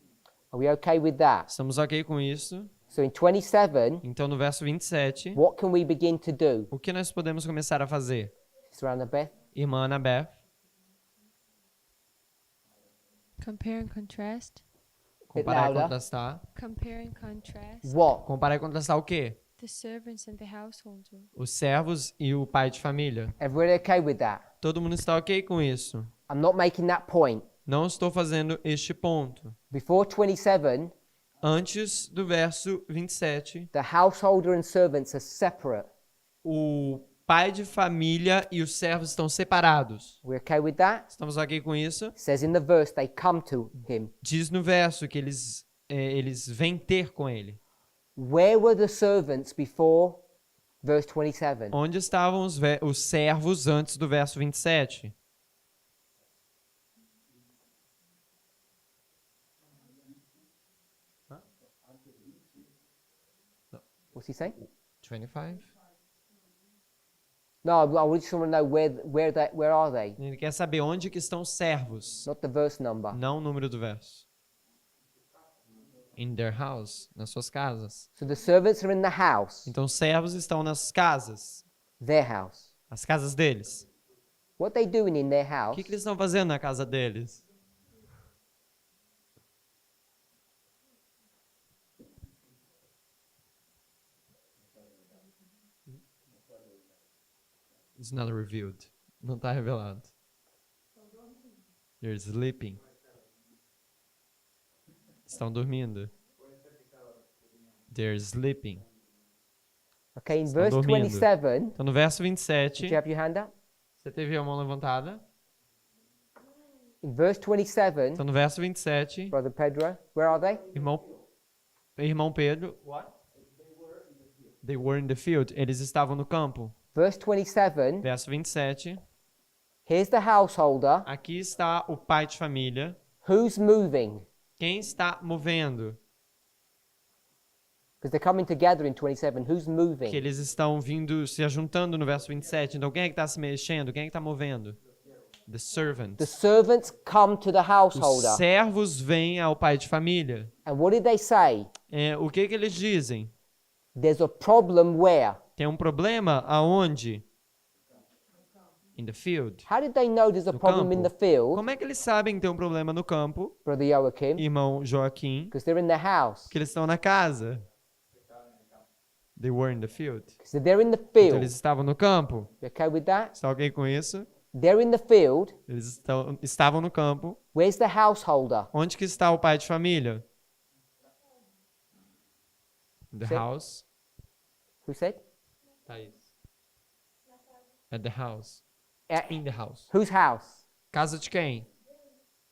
Are we okay with that? Estamos ok com isso? So in 27, Então, no verso 27, what can we begin to do? o que nós podemos começar a fazer? Sister Annabeth? Irmã Anabeth, Compare and contrast. comparar e louder. contrastar. Compare and contrast. What? Comparar e contrastar o quê? The servants and the householder. Os servos e o pai de família. Everybody okay with that? Todo mundo está ok com isso? I'm not making that point. Não estou fazendo este ponto. Before 27, Antes do verso 27, the householder and servants are separate. o pai de família e os servos estão separados. We okay with that? Estamos ok com isso? It says in the verse, they come to him. Diz no verso que eles vêm ter com ele. Where were the servants before verse 27? Onde estavam os servos antes do verso 27? What's he saying? 25? No, I just want to know where are they? Ele quer saber onde que estão os servos, Not the verse number. não o número do verso. In their house, nas suas casas. So the servants are in the house, Então os servos estão nas casas, their house. as casas deles. What they doing in their O house? que eles estão fazendo na casa deles? It's not revealed. Não está revelado. They're sleeping. Estão dormindo. They're sleeping. Okay, in Estão verse dormindo. 27, Então no verso 27, did you have your hand up? você teve a mão levantada? In verse 27, Então no verso 27, Brother Pedro, where are they? irmão Pedro, they were in the field. Eles estavam no campo. Verse 27, Verso 27, here's the householder. aqui está o pai de família. Who's moving? Quem está movendo? Because they're coming together in 27. Who's Que moving? eles estão vindo, se ajuntando no verso 27. Então quem é que está se mexendo? Quem é que está movendo? The The servants. servants come to the Os householder. servos vêm ao pai de família. And what did they say? O que eles dizem? There's a problem where? Tem um problema aonde? In the field. How did they know there's a No problem in campo. the field, Como é que eles sabem que tem um problema no campo, Brother Joachim? irmão Joaquim? Because they're in the house. Porque eles estão na casa. They were in the field. So they're in the Então field. eles estavam no campo. You okay with that? Está alguém com isso? They're in the field. Eles estavam no campo. Where's the householder? Onde que está o pai de família? In the Sim. house. Who said? Thaís. At the house. At In the house. whose house? Casa de quem?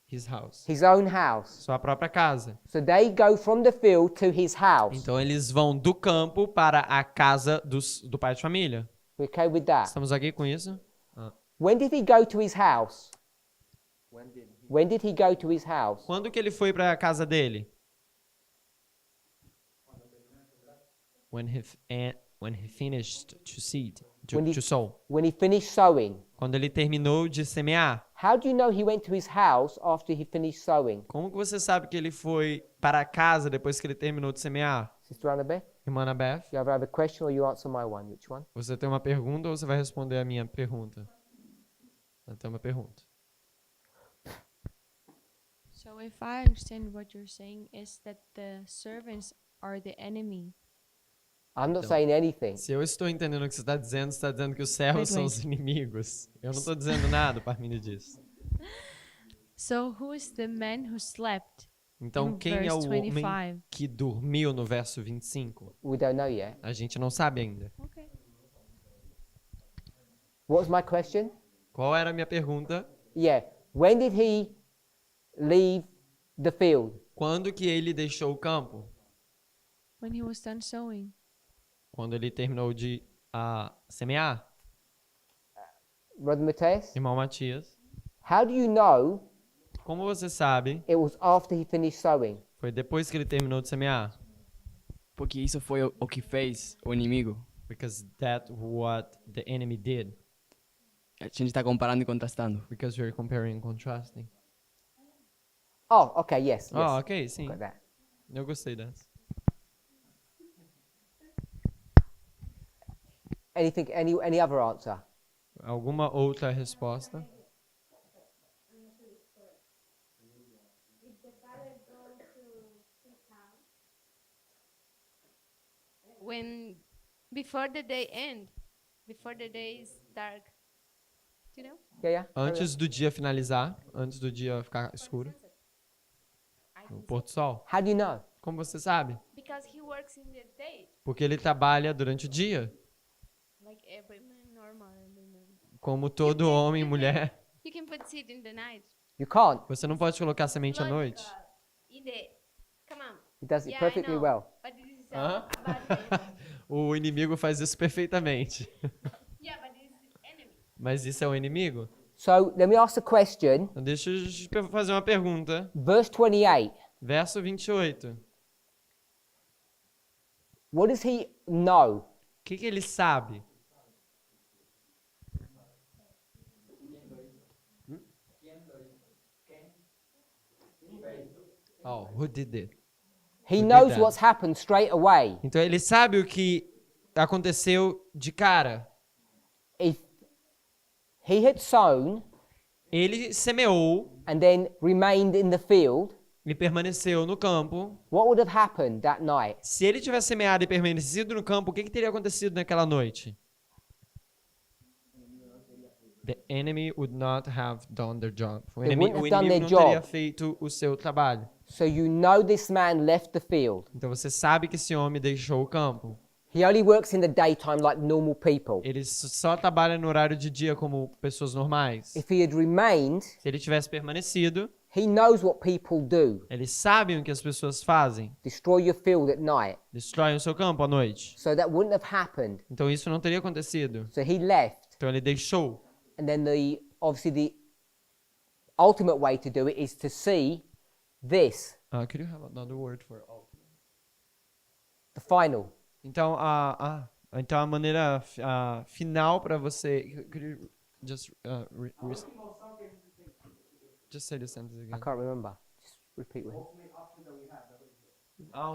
His house. His own house. Sua própria casa. So they go from the field to his house. Então eles vão do campo para a casa do pai de família. We okay with that? Estamos aqui com isso? When did he go to his house? When did he go to his house? Quando que ele foi para a casa dele? When he finished to seed, When he- to sow. When he finished sowing. Quando ele terminou de semear. How do you know he went to his house after he finished sowing? Como que você sabe que ele foi para a casa depois que ele terminou de semear? Sister Annabeth, Irmã Annabeth, you have a question or you answer my one? Which one? você tem uma pergunta ou você vai responder a minha pergunta? Eu tenho uma pergunta. So if I understand what you're saying is that the servants are the enemy. I'm not Então, saying anything. Se eu estou entendendo o que você está dizendo que os servos são os inimigos. Eu não estou dizendo nada, Parminder diz. So who is the man who slept? Então, In quem é verse o homem 25. que dormiu no verso 25? We don't know yet. A gente não sabe ainda. Okay. What was my question? Qual era a minha pergunta? Yeah. When did he leave the field? Quando que ele deixou o campo? When he was done sowing. Quando ele terminou de semear? Brother Matthias? Irmão Matias, How do you know como você sabe, it was after he finished sowing? foi depois que ele terminou de semear? Porque isso foi o que fez o inimigo. Because that's what the enemy did. A gente está comparando e contrastando. Because you're comparing and contrasting. Oh, okay, yes, yes. Ah, ok, sim. Got that. Eu gostei dessa. Any other answer? Alguma outra resposta? When before the day end, before the day is dark. Do you know? Yeah. Antes do dia finalizar, antes do dia ficar escuro, o pôr do sol. How do you know? Como você sabe? Because he works in the day, Porque ele trabalha durante o dia, like every man, normal every man. como todo homem e mulher. You can put seed in the night. You can't. Você não pode colocar semente à noite. In the, come on. He does it Yeah, I perfectly know, well. but this is Hã? a bad thing. O inimigo faz isso perfeitamente. Yeah, but this is enemy. Mas isso é o inimigo? So let me ask a question. Então deixa eu te fazer uma pergunta. Verse 28. Verso 28. What does he know? O que ele sabe? Oh, who did it? He Who did knows that? what's happened straight away. Então ele sabe o que aconteceu de cara. If he had sown Ele semeou and then remained in the field, e permaneceu no campo. what would have happened that night? Se ele tivesse semeado e permanecido no campo, o que teria acontecido naquela noite? The enemy would not have done their job. O They inimigo, wouldn't have done não their teria job. feito o seu trabalho. So you know this man left the field. Então você sabe que esse homem deixou o campo. He only works in the daytime like normal people. Ele só trabalha no horário de dia como pessoas normais. If he had remained, Se ele tivesse permanecido, he knows what people do. eles sabem o que as pessoas fazem. Destroy your field at night. Destroem o seu campo à noite. So that wouldn't have happened. Então isso não teria acontecido. So he left. Então ele deixou. And then obviously the ultimate way to do it is to see this, Could you have another word for all? the final. Então então a maneira final para você. Could you just just say the sentence I again? can't remember. Just repeat with me.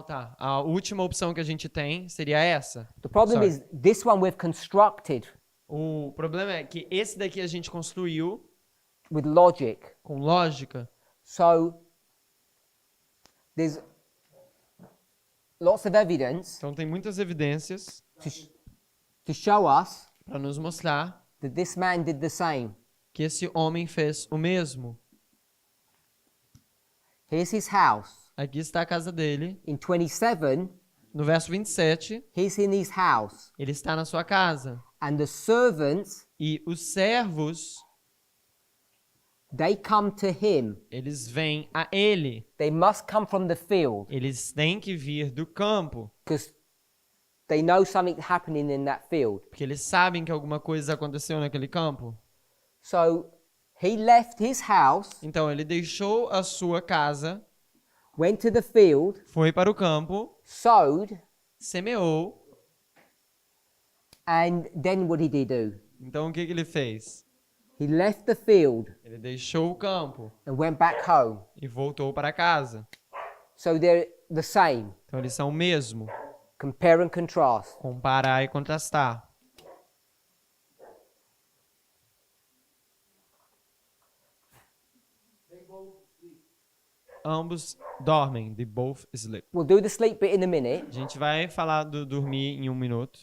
Tá. A última opção que a gente tem seria essa. The problem Sorry. is this one we've constructed O problema é que esse daqui a gente construiu with logic. com lógica. So there's lots of evidence Então tem muitas evidências to show us para nos mostrar that this man did the same. que esse homem fez o mesmo. Here's his house. Aqui está a casa dele. In 27, No verso 27, he's in his house. ele está na sua casa. And the servants, E os servos, they come to him. eles vêm a ele. They must come from the field Eles têm que vir do campo. because they know something's happening in that field. Porque eles sabem que alguma coisa aconteceu naquele campo. So he left his house, Então ele deixou a sua casa, went to the field, foi para o campo, sowed, semeou. and then what did he do? Então o que ele fez? He left the field Ele deixou o campo and went back home. e voltou para casa. So there the same. Então eles são o mesmo. Compare and contrast. Comparar e contrastar. Ambos dormem. They both sleep. We'll do the sleep bit in a minute. A gente vai falar do dormir em 1 minuto.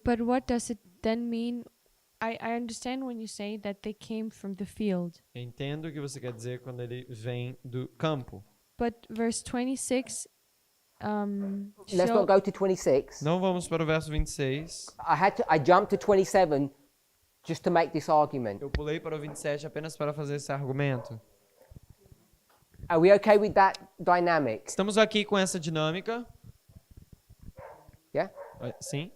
But what does it then mean? I understand when you say that they came from the field. Eu entendo o que você quer dizer quando ele vem do campo. But verse 26 Let's not go to 26. Não vamos para o verso 26. I jumped to 27 just to make this argument. Eu pulei para o 27 apenas para fazer esse argumento. Are we okay with that dynamic? Estamos aqui com essa dinâmica. Yeah? Sim.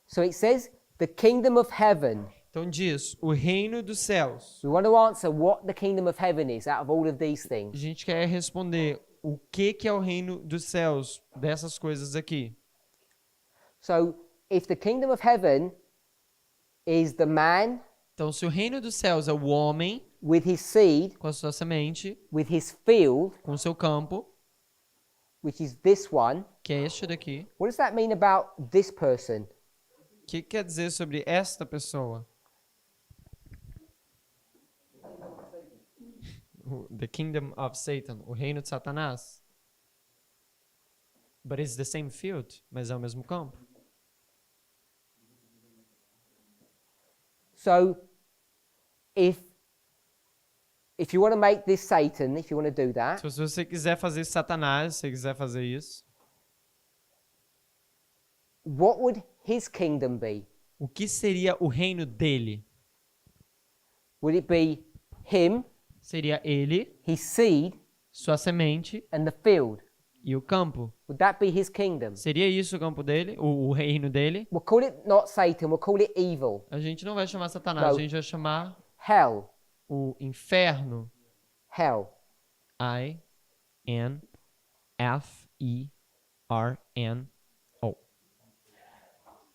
So it says the kingdom of heaven. Então diz, o reino dos céus. We want to answer what the kingdom of heaven is out of all of these A things. gente quer responder o que é o reino dos céus dessas coisas aqui. So if the kingdom of heaven is the man Então, se o reino dos céus é o homem with his seed, com a sua semente, with his field, com o seu campo, which is this one, que é este daqui, what does that mean about this person? o que quer dizer sobre esta pessoa? The kingdom of Satan, o reino de Satanás. But it's the same field, mas é o mesmo campo. So if you want to make this Satan, if you want to do that, Se você quiser fazer Satanás, se você quiser fazer isso, what would his kingdom be? o que seria o reino dele? Would it be him, Seria ele, his seed, sua semente and the field? e o campo. Would that be his kingdom? Seria isso o campo dele, o reino dele? We'll call it not Satan, we'll call it evil. A gente não vai chamar Satanás, Não. a gente vai chamar Hell. o inferno. Hell. I-N-F-E-R-N-O.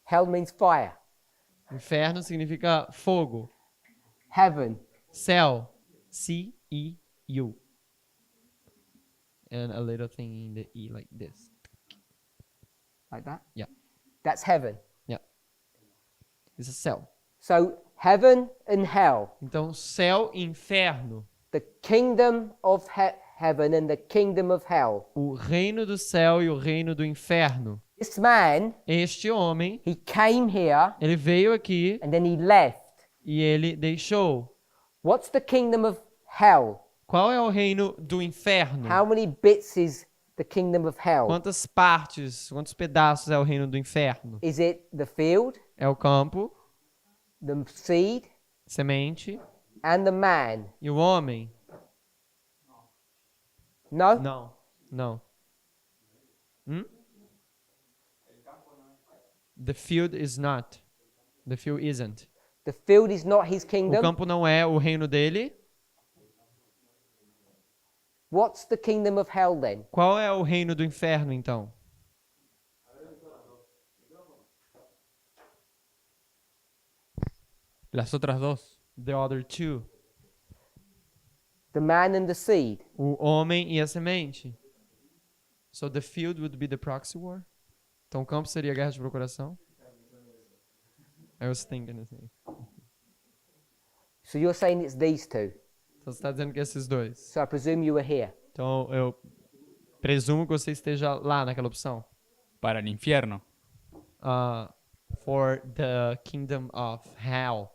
Hell means fire. Inferno significa fogo. Heaven. Céu. C-E-U. And a little thing in the E like this. Like that? Yeah. That's heaven. Yeah. Isso é céu. So heaven and hell. Então, céu e inferno. The kingdom of heaven and the kingdom of hell. O reino do céu e o reino do inferno. This man, Este homem, he came here ele veio aqui and then he left. e ele deixou. What's the kingdom of hell? Qual é o reino do inferno? How many bits is the kingdom of hell? Quantas partes, quantos pedaços é o reino do inferno? Is it the field, É o campo, the seed, semente and the man? e o homem? No? Não, não. The field is not. The field isn't. The field is not his O kingdom. campo não é o reino dele. What's the kingdom of hell then? Qual é o reino do inferno, então? Las otras dos. The other two. The man and the seed. O homem e a semente. So the field would be the proxy war. Então o campo seria a guerra de procuração. I was thinking assim. So you're saying it's these two. Então você está dizendo que esses dois. So I presume you were here. Então eu presumo que você esteja lá naquela opção. Para el infierno. For the kingdom of hell.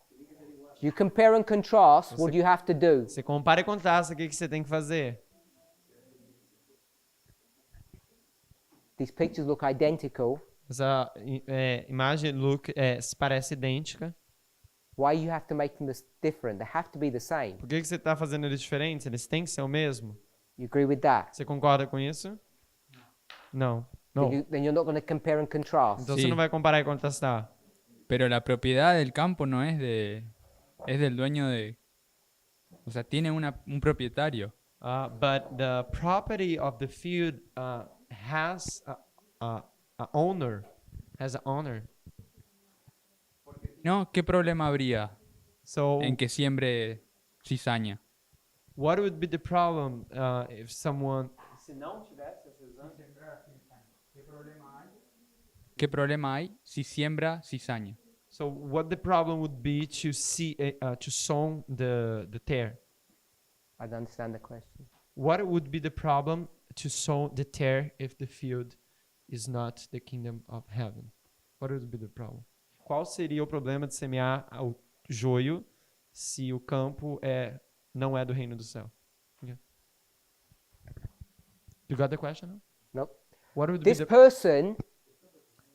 You compare and contrast, what do you have to do? Você compara e contrasta, o que você tem que fazer? These pictures look identical. Essa imagem se parece idêntica. Why you have to make them different? They have to be the same. Por que você está fazendo eles diferentes? Eles têm que ser o mesmo. You agree with that? Você concorda com isso? Não. Then you're not going to compare and contrast. Então Sí. você não vai comparar e contrastar. Pero la propiedad del campo no es es del dueño de, o sea, tiene un propietario. But the property of the field has a owner. Has an owner. No, ¿qué problema habría So en que siembre cizaña? What would be the problem if someone... Se não tivesse essa visão? ¿Qué problema hay si siembra cizaña? So what the problem would be to sow the tare? I don't understand the question. What would be the problem to sow the tare if the field is not the kingdom of heaven? What would be the problem? Qual seria o problema de semear o joio se o campo não é do reino do céu? Yeah. You got the question? No? Nope. What would be This the... person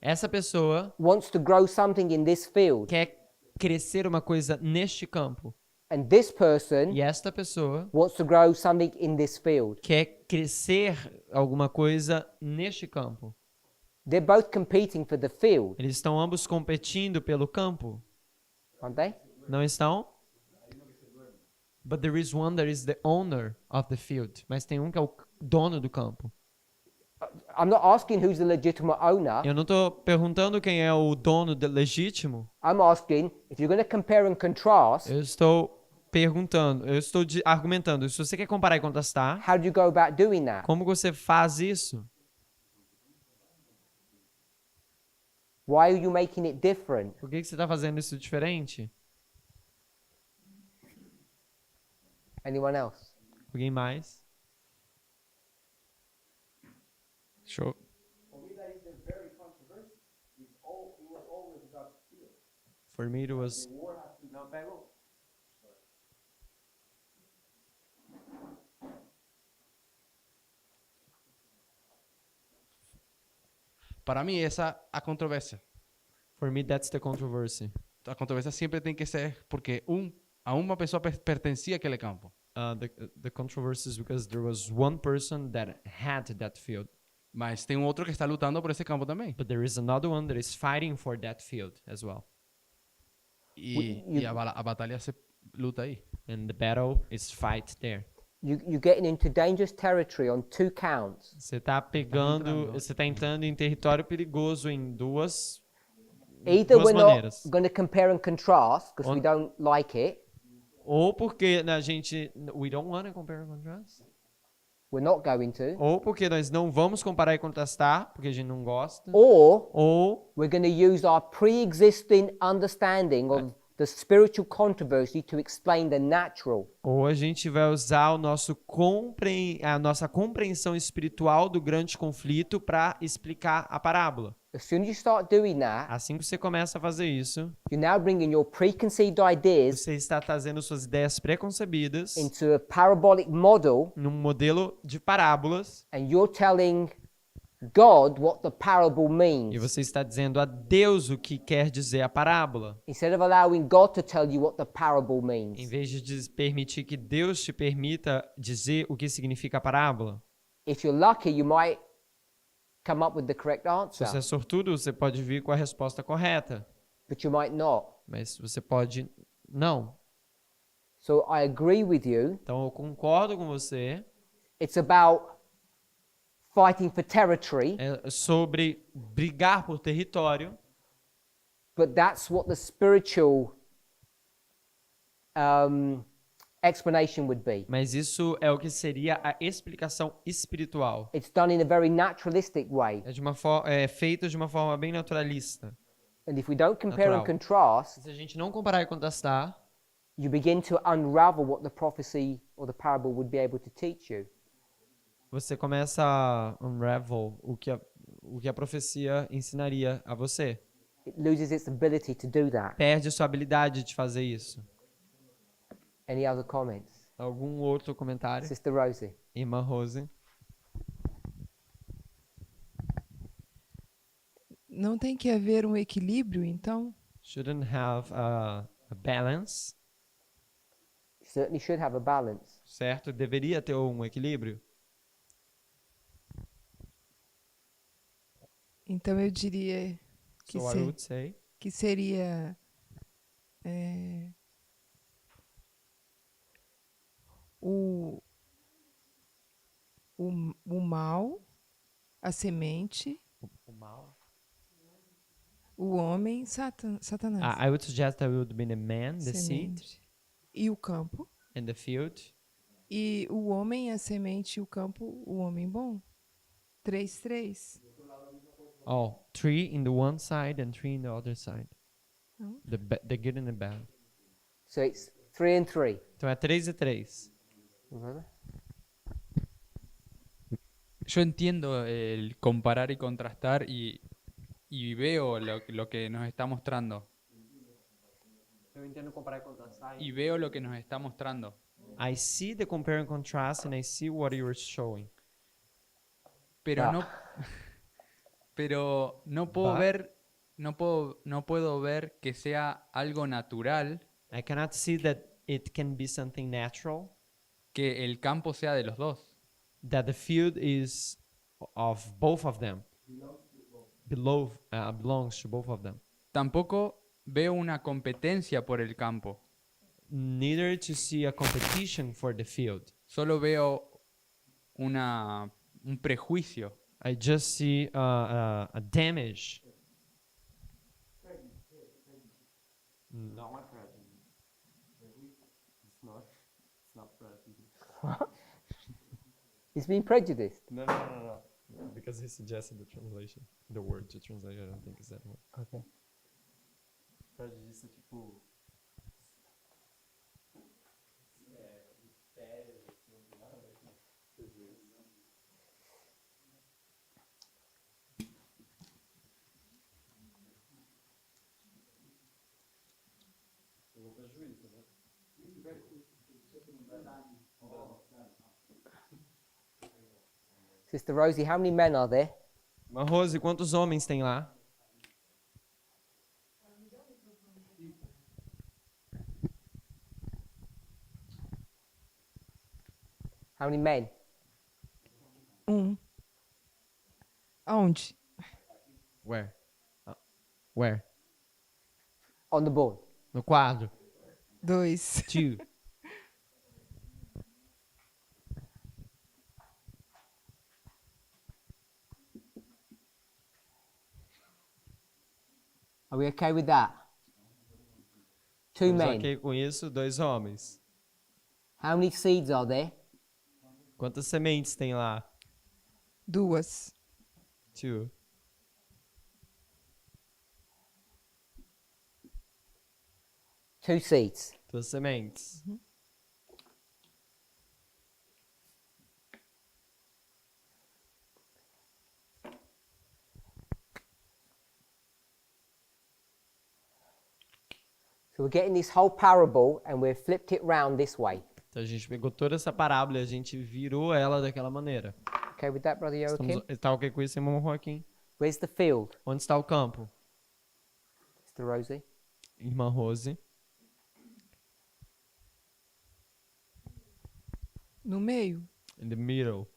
Essa pessoa wants to grow something in this field, quer crescer uma coisa neste campo. and this person E esta pessoa wants to grow something in this field. quer crescer alguma coisa neste campo. They're both competing for the field, Eles estão ambos competindo pelo campo, aren't they? não estão? But there is one that is the owner of the field. Mas tem um que é o dono do campo. I'm not asking who's the legitimate owner. Eu não estou perguntando quem é o dono legítimo. I'm asking if you're going to compare and contrast, Eu estou perguntando, argumentando. Se você quer comparar e contrastar, how do you go about doing that? como você faz isso? Why are you making it different? Por que você está fazendo isso diferente? Anyone else? Alguém mais? Yo, For me it was... Para mí esa a controvérsia. For me that's the controversy. A controvérsia sempre tem que ser porque a uma pessoa pertencia àquele campo. The controversy is because there was one person that had that field. Mas tem outro que está lutando por esse campo também. But there is another one that is fighting for that field as well. E a batalha se luta aí. And the battle is fight there. You're getting into dangerous territory on two counts. Você está entrando em território perigoso em duas Either we're maneiras. not going to compare and contrast because we don't like it. Ou porque a gente we don't want to compare and contrast. We're not going to. Ou porque nós não vamos comparar e contrastar, porque a gente não gosta. Ou we're going to use our pre-existing understanding of the spiritual controversy to explain the natural. Ou a gente vai usar a nossa compreensão espiritual do grande conflito para explicar a parábola. As soon as you start doing that, Assim que você começa a fazer isso, you're now bringing your preconceived ideas você está trazendo suas ideias preconcebidas into a parabolic model, num modelo de parábolas, and you're telling God what the parable e means, você está dizendo a Deus o que quer dizer a parábola, instead of allowing God to tell you what the parable em means. vez de permitir que Deus te permita dizer o que significa a parábola. If you're lucky, you might come up with the correct Se answer, você é sortudo, você pode vir com a resposta correta, but you might not. mas você pode não. So I agree with you. Então eu concordo com você. It's about fighting for territory, É sobre brigar por território, but that's what the spiritual explanation would be. mas isso é o que seria a explicação espiritual. It's done in a very naturalistic way. É feito de uma forma bem naturalista. And if we don't compare and Natural. contrast, Se a gente não comparar e contrastar, you begin to unravel what the prophecy or the parable would be able to teach you. você começa a unravel o que a profecia ensinaria a você. It loses its ability to do that. Perde sua habilidade de fazer isso. Any other comments? Algum outro comentário? Sister Rosie. Irmã Rose? Não tem que haver um equilíbrio, então? Shouldn't have a balance, You certainly should have a balance. certo? Deveria ter um equilíbrio. Então eu diria que, So I would say que seria o mal, a semente, o mal. o homem, Satanás. I would suggest that it would be the man, the seed, semente, e o campo, and the field, E o homem, a semente, o campo, o homem bom. 3, 3. Oh, 3 in the one side and 3 in the other side. Não? The good and the bad. So it's 3 and 3. Então é 3 e 3. Yo entiendo el comparar y contrastar y veo lo que nos está mostrando. Eu entendo comparar e contrastar. Y veo lo que nos está mostrando. I see the compare and contrast and I see what you were showing. Pero Ah. no puedo But- ver, no puedo ver que sea algo natural I cannot see that it can be something natural, que el campo sea de los dos. that the field is of both of them. Belongs to both of them. Tampoco veo una competencia por el campo. Neither to see a competition for the field. Solo veo un prejuicio. I just see a damage. No, I'm prejudice. It's not prejudice. He's been prejudiced. No. Because he suggested the translation. The word to translate, I don't think is that one. Okay. Prejudice é tipo. Sister Rosie, how many men are there? Mas Rose, quantos homens tem lá? How many men? Aonde? Where? Where? On the board. No quadro. 2. 2. Are we okay with that? 2 Estamos men. ok com isso? 2 homens. How many seeds are there? Quantas sementes tem lá? 2. 2. Two seeds. 2 sementes. So we're getting this whole parable and we've flipped it round this way. Então a gente pegou toda essa parábola e a gente virou ela daquela maneira. Okay with that, Brother Joachim? Está ok com isso, irmão Joaquim? Where's the field, Onde está o campo? Sister Rosie? Irmã Rose. No meio. In the middle.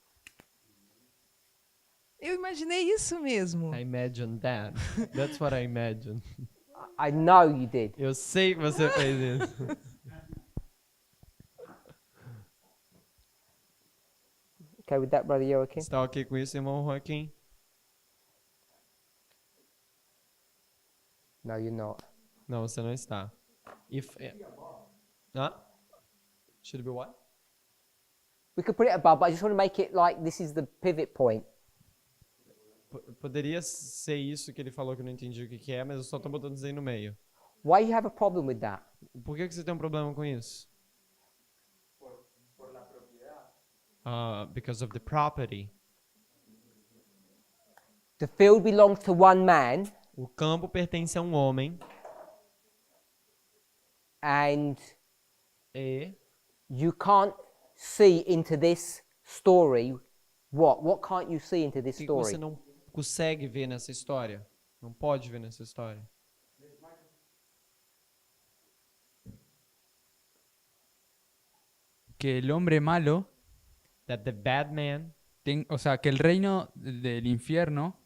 Eu imaginei isso mesmo. I imagine that. That's what I imagine. I know you did. Eu sei que você fez isso. Okay with that, Brother Joachim? Está ok com isso, irmão Joaquim? No, you're not. Não, você não está. Should it be what? We could put it above, but I just want to make it like this is the pivot point. Poderia ser isso que ele falou que eu não entendi o que é, mas eu só tô botando isso aí no meio. Why you have a problem with that? Por que você tem um problema com isso? Because of the property. The field belongs to one man, O campo pertence a um homem and e you can't see into this story. What can't you see into this o que você story? não consegue ver nessa história? Não pode ver nessa história. Que el hombre malo, That the bad man, o sea, que el reino del infierno,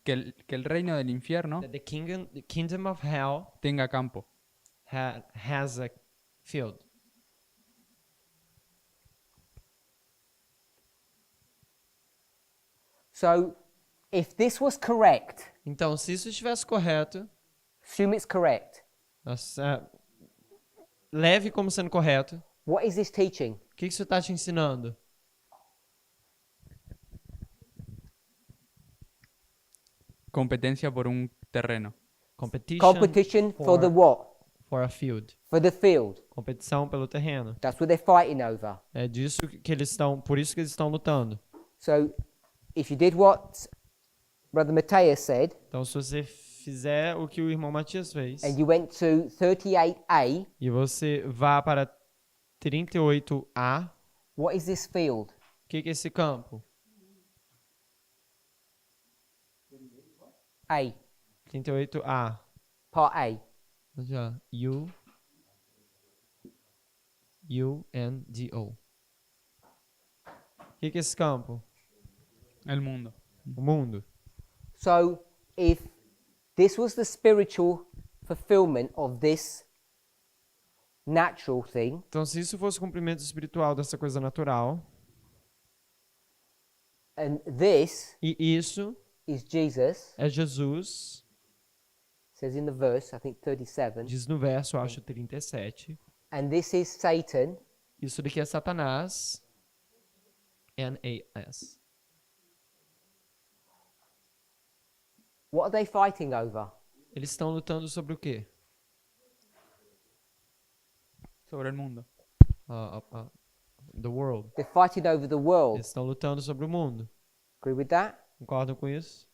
que el reino del infierno that the kingdom of hell tenga campo. has a field. So, if this was correct, Então, se isso estivesse correto, assume it's correct. leve como sendo correto. What is this teaching? O que isso está te ensinando? Competencia por un terreno. Competition for the what? For a field. For the field. Competição pelo terreno. That's what they're fighting over. É disso que eles estão, por isso que eles estão lutando. So, if you did what Brother Matthias said, Então, se você fizer o que o irmão Matias fez, and you went to 38A, e você vá para 38A, what is this field? o que é esse campo? A, 38A. part A. Já. U-N-D-O. O que é esse campo? El mundo. O mundo. So, if this was the spiritual fulfillment of this natural thing, Então, se isso fosse o cumprimento espiritual dessa coisa natural, and this e isso is Jesus, é Jesus, says in the verse, I think 37, diz no verso, acho 37, and this is Satan, isso daqui é Satanás, N-A-S. what are they fighting over? Eles estão lutando sobre o quê? Sobre el mundo. The world. They're fighting over the world. Eles estão lutando sobre o mundo. Agree with that? Concordam com isso?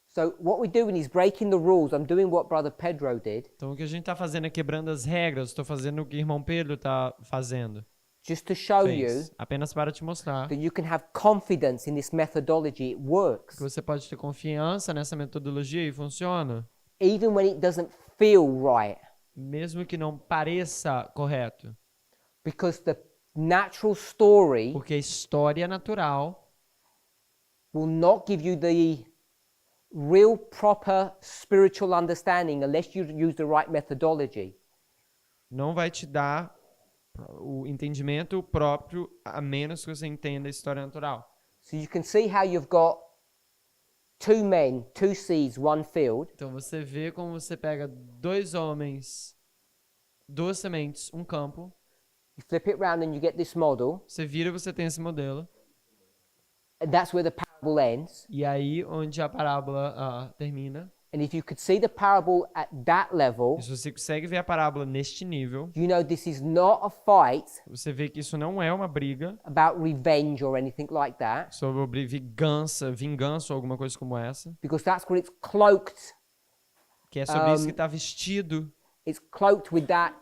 So what we're doing is breaking the rules. I'm doing what Brother Pedro did, Então o que a gente está fazendo é quebrando as regras. Estou fazendo o que o irmão Pedro está fazendo. just to show Fez. you Apenas para te mostrar that you can have confidence in this methodology. It works. que você pode ter confiança nessa metodologia e funciona. Even when it doesn't feel right. Mesmo que não pareça correto. Because the natural story Porque a história natural will not give you the real proper spiritual understanding unless you use the right methodology. não vai te dar o entendimento próprio a menos que você entenda a história natural. So you can see how you've got two men, two seeds, one field. Então você vê como você pega dois homens, duas sementes, um campo. You flip it around and you get this model. Você vira e você tem esse modelo. And that's where the parable ends. E aí onde a parábola termina. And if you could see the parable at that level, E se você consegue ver a parábola neste nível, you know this is not a fight você vê que isso não é uma briga about revenge or anything like that, sobre vingança ou alguma coisa como essa, because that's what it's cloaked. que é sobre isso que está vestido. It's cloaked with that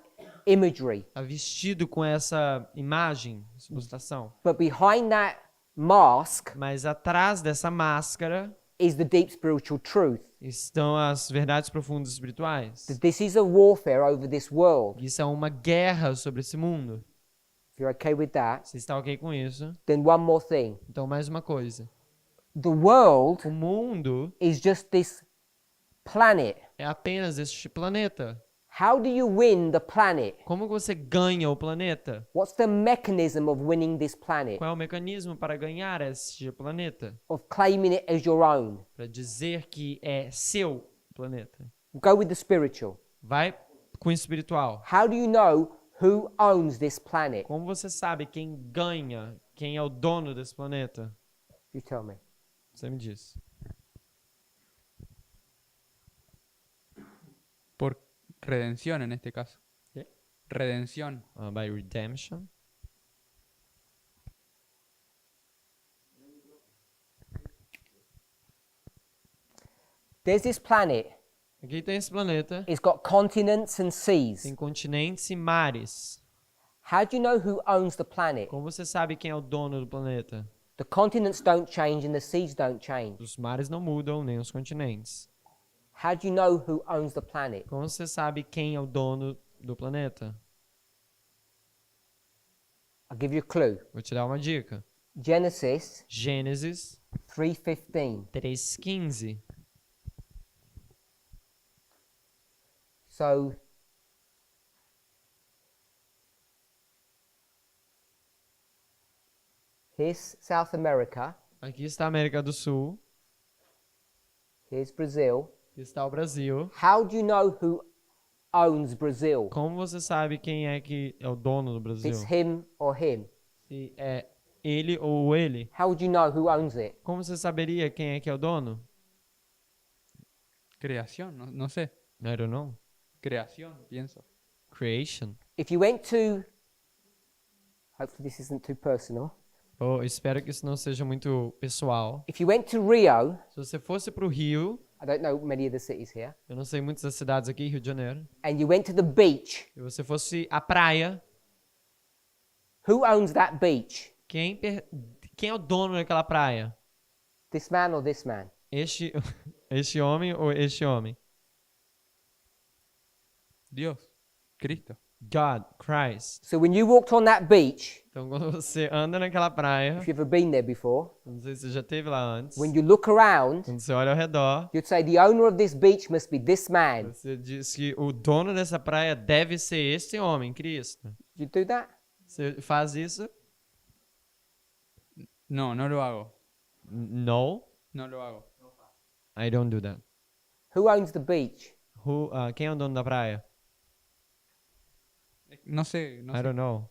imagery. Está vestido com essa imagem, essa ilustração. But behind that mask Mas atrás dessa máscara is the deep spiritual truth. estão as verdades profundas espirituais. That this is a warfare over this world. Isso é uma guerra sobre esse mundo. If you're okay with that, Você está ok com isso? then one more thing. Então, mais uma coisa. The world O mundo is just this planet. é apenas este planeta. How do you win the planet? Como você ganha o planeta? What's the mechanism of winning this planet? Qual é o mecanismo para ganhar este planeta? Of claiming it as your own? Para dizer que é seu planeta. Go with the spiritual. Vai com o espiritual. How do you know who owns this planet? Como você sabe quem ganha, quem é o dono desse planeta? You tell me. Você me diz. Por redención en este caso. ¿Qué? Redención. By redemption. There's this planet. Aqui tem esse planeta. It's got continents and seas. Tem continentes e mares. How do you know who owns the planet? Como você sabe quem é o dono do planeta? The continents don't change and the seas don't change. Os mares não mudam, nem os continentes. How do you know who owns the planet? Como você sabe quem é o dono do planeta? I'll give you a clue. Vou te dar uma dica. Genesis Gênesis 3:15. 3:15. So here's South America. Aqui está a América do Sul. Here's Brazil. Aqui está o Brasil. How do you know who owns Brazil? Como você sabe quem é que é o dono do If Brasil? it's him or him. se é ele ou ele, how would you know who owns it? como você saberia quem é que é o dono? Creación, no sé. I don't know. Creación, pienso. Creation. If you went to, hopefully this isn't too personal. Oh, espero que isso não seja muito pessoal. If you went to Rio, Se você fosse pro Rio, I don't know many of the cities here, eu não sei muitas das cidades aqui, Rio de Janeiro, and you went to the beach, e você fosse à praia, who owns that beach? quem é o dono daquela praia? This man or this man? Este homem ou este homem? Dios, Cristo. God, Christ. So when you walked on that beach, Então, quando você anda naquela praia, if you've ever been there before, não sei se você já esteve lá antes, when you look around, quando você olha ao redor, you'd say the owner of this beach must be this man. você diz que o dono dessa praia deve ser este homem, Cristo. You do that? Você faz isso? No, no lo hago. No, No lo hago. I don't do that. Who owns the beach? Quem é o dono da praia? No sé, no I sé. don't know.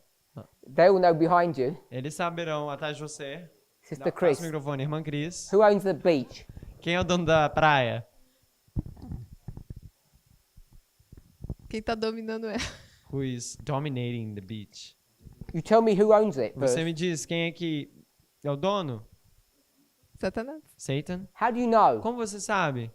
They all know behind you. Eles saberão atrás de você. Sister Passa Chris, o microfone, irmã Cris. who owns the beach? Quem é o dono da praia? Quem tá dominando ela? Who is dominating the beach? You tell me who owns it first. Você me diz quem é que é o dono? Satanás. Satan? How do you know? Como você sabe?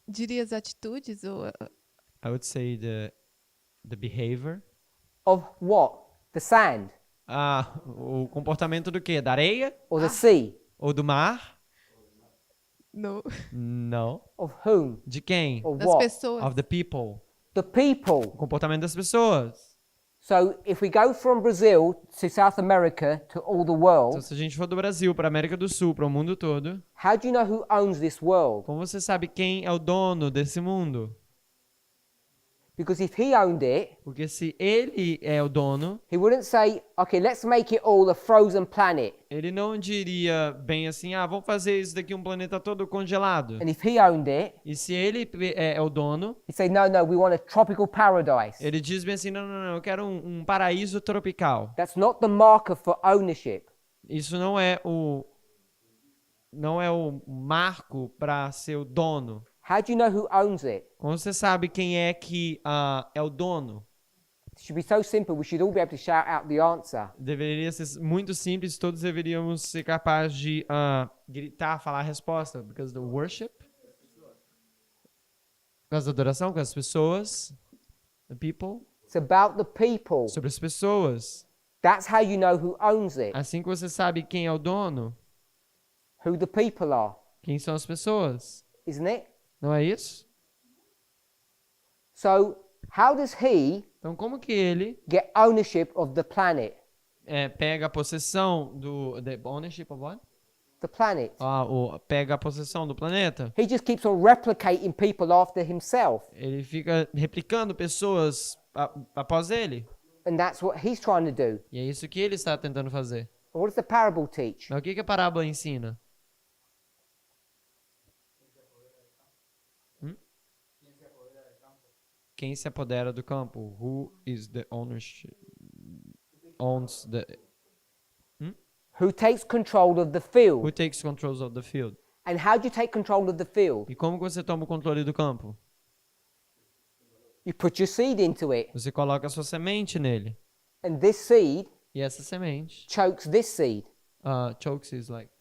Diria as atitudes ou I would say the behavior. Of what? The sand O comportamento do quê? Da areia? or the sea? Ou do mar? não? Não. Of whom? De quem? Or Das what? pessoas. Of the people. The people. O comportamento das pessoas. So if we go from Brazil to South America to all the Então, world, se a gente for do Brasil para América do Sul, para o mundo todo, how do you know who owns this world? como você sabe quem é o dono desse mundo? Because if he owned it, Porque se ele é o dono, he wouldn't say, okay, let's make it all a frozen planet. ele não diria bem assim, vamos fazer isso daqui um planeta todo congelado. And if he owned it, E se ele é o dono, he'd say, no, we want a tropical paradise. ele diz bem assim, não, eu quero um paraíso tropical. That's not the marker for ownership. Isso não é o marco para ser o dono. How do you know who owns it? Como você sabe quem é que é o dono? It should be so simple, we should all be able to shout out the answer. Deveria ser muito simples, todos deveríamos ser capazes de gritar, falar a resposta. Because the worship. Por causa da adoração, com as pessoas. The people. It's about the people. Sobre as pessoas. That's how you know who owns it. Assim que você sabe quem é o dono, Who the people are, quem são as pessoas. isn't it? Não é isso? So, how does he Então, como que ele get ownership of the planet? pega a possessão do... The ownership of what? The planet. Pega a possessão do planeta? He just keeps on replicating people after himself. Ele fica replicando pessoas após ele. And that's what he's trying to do. E é isso que ele está tentando fazer. What does the parable teach? Mas o que a parábola ensina? Quem se apodera do campo? Who is the ownership? Owns the... Who takes control of the field? Who takes control of the field? And how do you take control of the field? E como que você toma o controle do campo? You put your seed into it. Você coloca a sua semente nele. And this seed E essa semente chokes this seed, chokes is like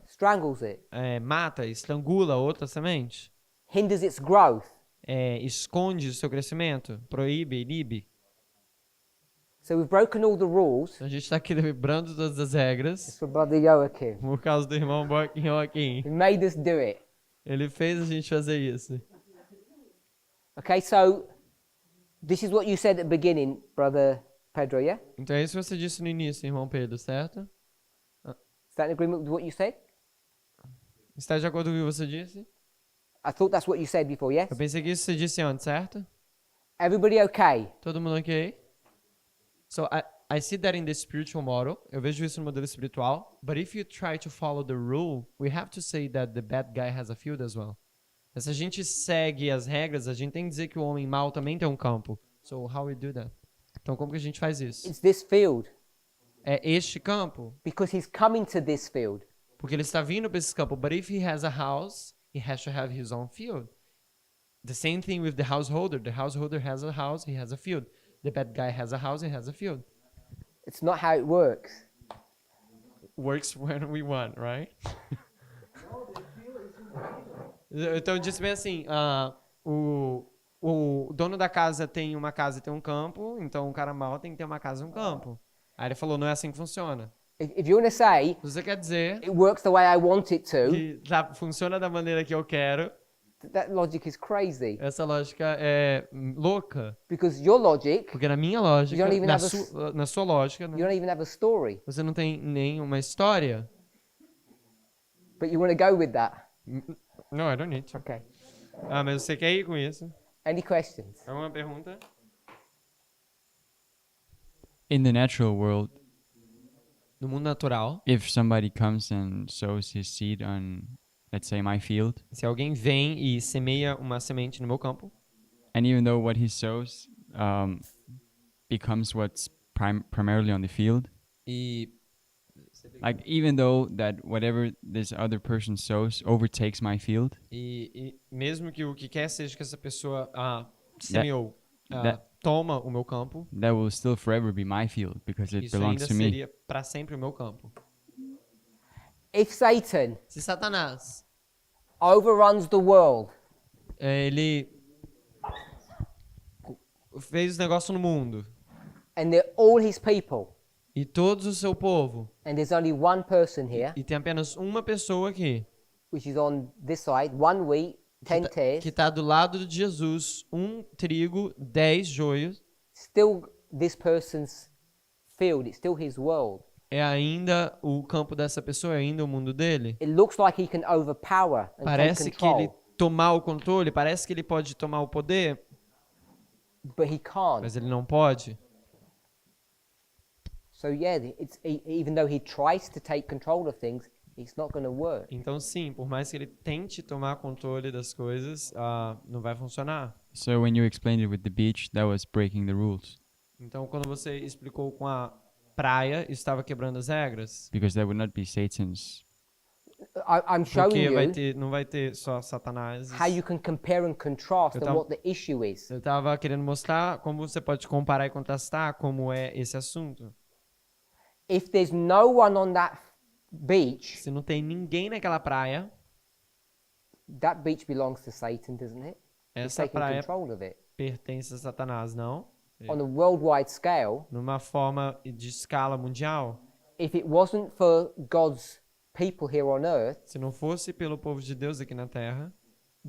strangles it, mata, estrangula outra semente. hinders its growth. Esconde o seu crescimento, proíbe, inibe. So we've broken all the rules. Então a gente está quebrando todas as regras For Brother Joachim. por causa do irmão Joaquim. He made us do it. Ele fez a gente fazer isso. Okay, so this is what you said at the beginning, Brother Pedro, yeah? Então é isso que você disse no início, irmão Pedro, certo? Is that in agreement with what you said? Está de acordo com o que você disse? I thought that's what you said before, yes? Eu pensei que isso você disse antes, certo? Everybody okay? Todo mundo ok? So I see that in the spiritual model. Eu vejo isso no modelo espiritual. But if you try to follow the rule, we have to say that the bad guy has a field as well. Mas se a gente segue as regras, a gente tem que dizer que o homem mau também tem um campo. So how we do that? Então como que a gente faz isso? It's this field. É este campo, Because he's coming to this field. porque ele está vindo para esse campo. But if he has a house, he has to have his own field. The same thing with the householder. The householder has a house, he has a field. The bad guy has a house, he has a field. It's not how it works. Works when we want, right? Então diz bem assim, o dono da casa tem uma casa e tem um campo, então o cara mau tem que ter uma casa e um campo. Aí ele falou, não é assim que funciona. If you want to say Se você quer dizer it works the way I want it to, que funciona da maneira que eu quero, that logic is crazy. essa lógica é louca. Because your logic, Porque na minha lógica, You don't even na sua lógica, you don't even have a story. você não tem nenhuma história. But you want to go with that. No, I don't need to. Okay. Mas você quer ir com isso? Any questions? Alguma pergunta? In the natural world, No mundo natural, if somebody comes and sows his seed on, let's say, my field, se alguém vem e semeia uma semente no meu campo, and even though what he sows becomes what's primarily on the field, e like even though that whatever this other person sows overtakes my field, E mesmo que o que quer seja que essa pessoa semeou, that- toma o meu campo, that will still forever be my field because it isso belongs ainda to me. seria para sempre o meu campo. If Satan Se Satanás, overruns the world ele fez negócio no mundo and they're all his people, e todos o seu povo, and there's only one person here, e tem apenas uma pessoa aqui, which is on this side, 1 wheat, 10 tares, que está do lado de Jesus, um trigo, 10 joios, still this person's field, it's still his world. é ainda o campo dessa pessoa, é ainda o mundo dele. It looks like he can overpower and Parece take que ele control, tomar o controle, parece que ele pode tomar o poder, but he can't. mas ele não pode. So yeah, even though he tries to take control of things, it's not going to work. Então sim, por mais que ele tente tomar controle das coisas, não vai funcionar. So when you explained it with the beach, that was breaking the rules Então quando você explicou com a praia, estava quebrando as regras. because that would not be Satan's. I'm showing Porque you não vai ter só Satanás. how you can compare and contrast Eu and tava- what the issue is. Eu estava querendo mostrar como você pode comparar e contrastar como é esse assunto. If there's no one on that beach, Se não tem ninguém naquela praia, that beach belongs to Satan, doesn't it? He's essa taking praia control of it. pertence a Satanás, não? On a worldwide scale, Numa forma de escala mundial. if it wasn't for God's people here on earth, Se não fosse pelo povo de Deus aqui na Terra,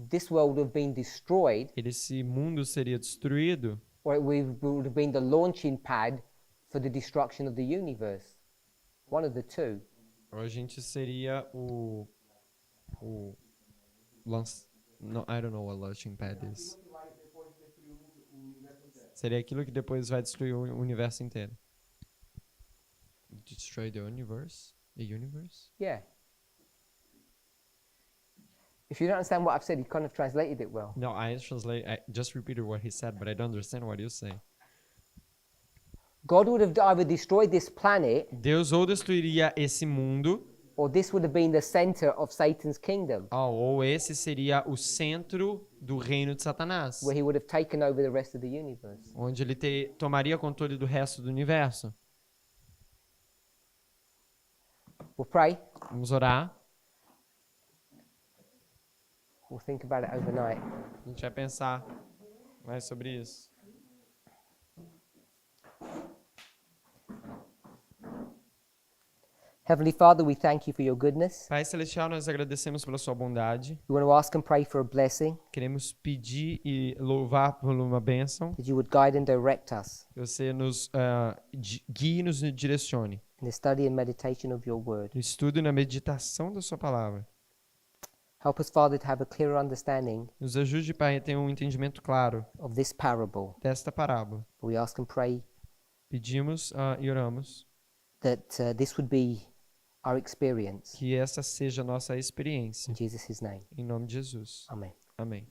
this world would have been destroyed, esse mundo seria destruído, or it would have been the launching pad for the destruction of the universe. One of the two. ou a gente seria o no, I don't know what launching pad is. Seria aquilo que depois vai destruir o universo inteiro. Destroy the universe? The universe? Yeah. If you don't understand what I've said, you kind of translated it well. No, I just repeated what he said, but I don't understand what you say. God would have either destroyed this planet, Deus ou destruiria esse mundo, or this would have been the center of Satan's kingdom, ou esse seria o centro do reino de Satanás, where he would have taken over the rest of the universe. onde ele tomaria controle do resto do universo. We'll pray. Vamos orar. We'll think about it overnight. A gente vai pensar mais sobre isso. Heavenly Father, we thank you for your goodness. Pai Celestial, nós agradecemos pela sua bondade. We want to ask and pray for a blessing, Queremos pedir e louvar por uma bênção. that you would guide and direct us Que você nos guie e nos direcione. in the study and meditation of your word. No estudo e na meditação da sua palavra. Help us, Father, to have a clearer understanding Nos ajude, Pai, a ter um entendimento claro of this parable. desta parábola. We ask and pray Pedimos e oramos that this would be our experience. que essa seja a nossa experiência. In Jesus' name, Em nome de Jesus. amen. Amém.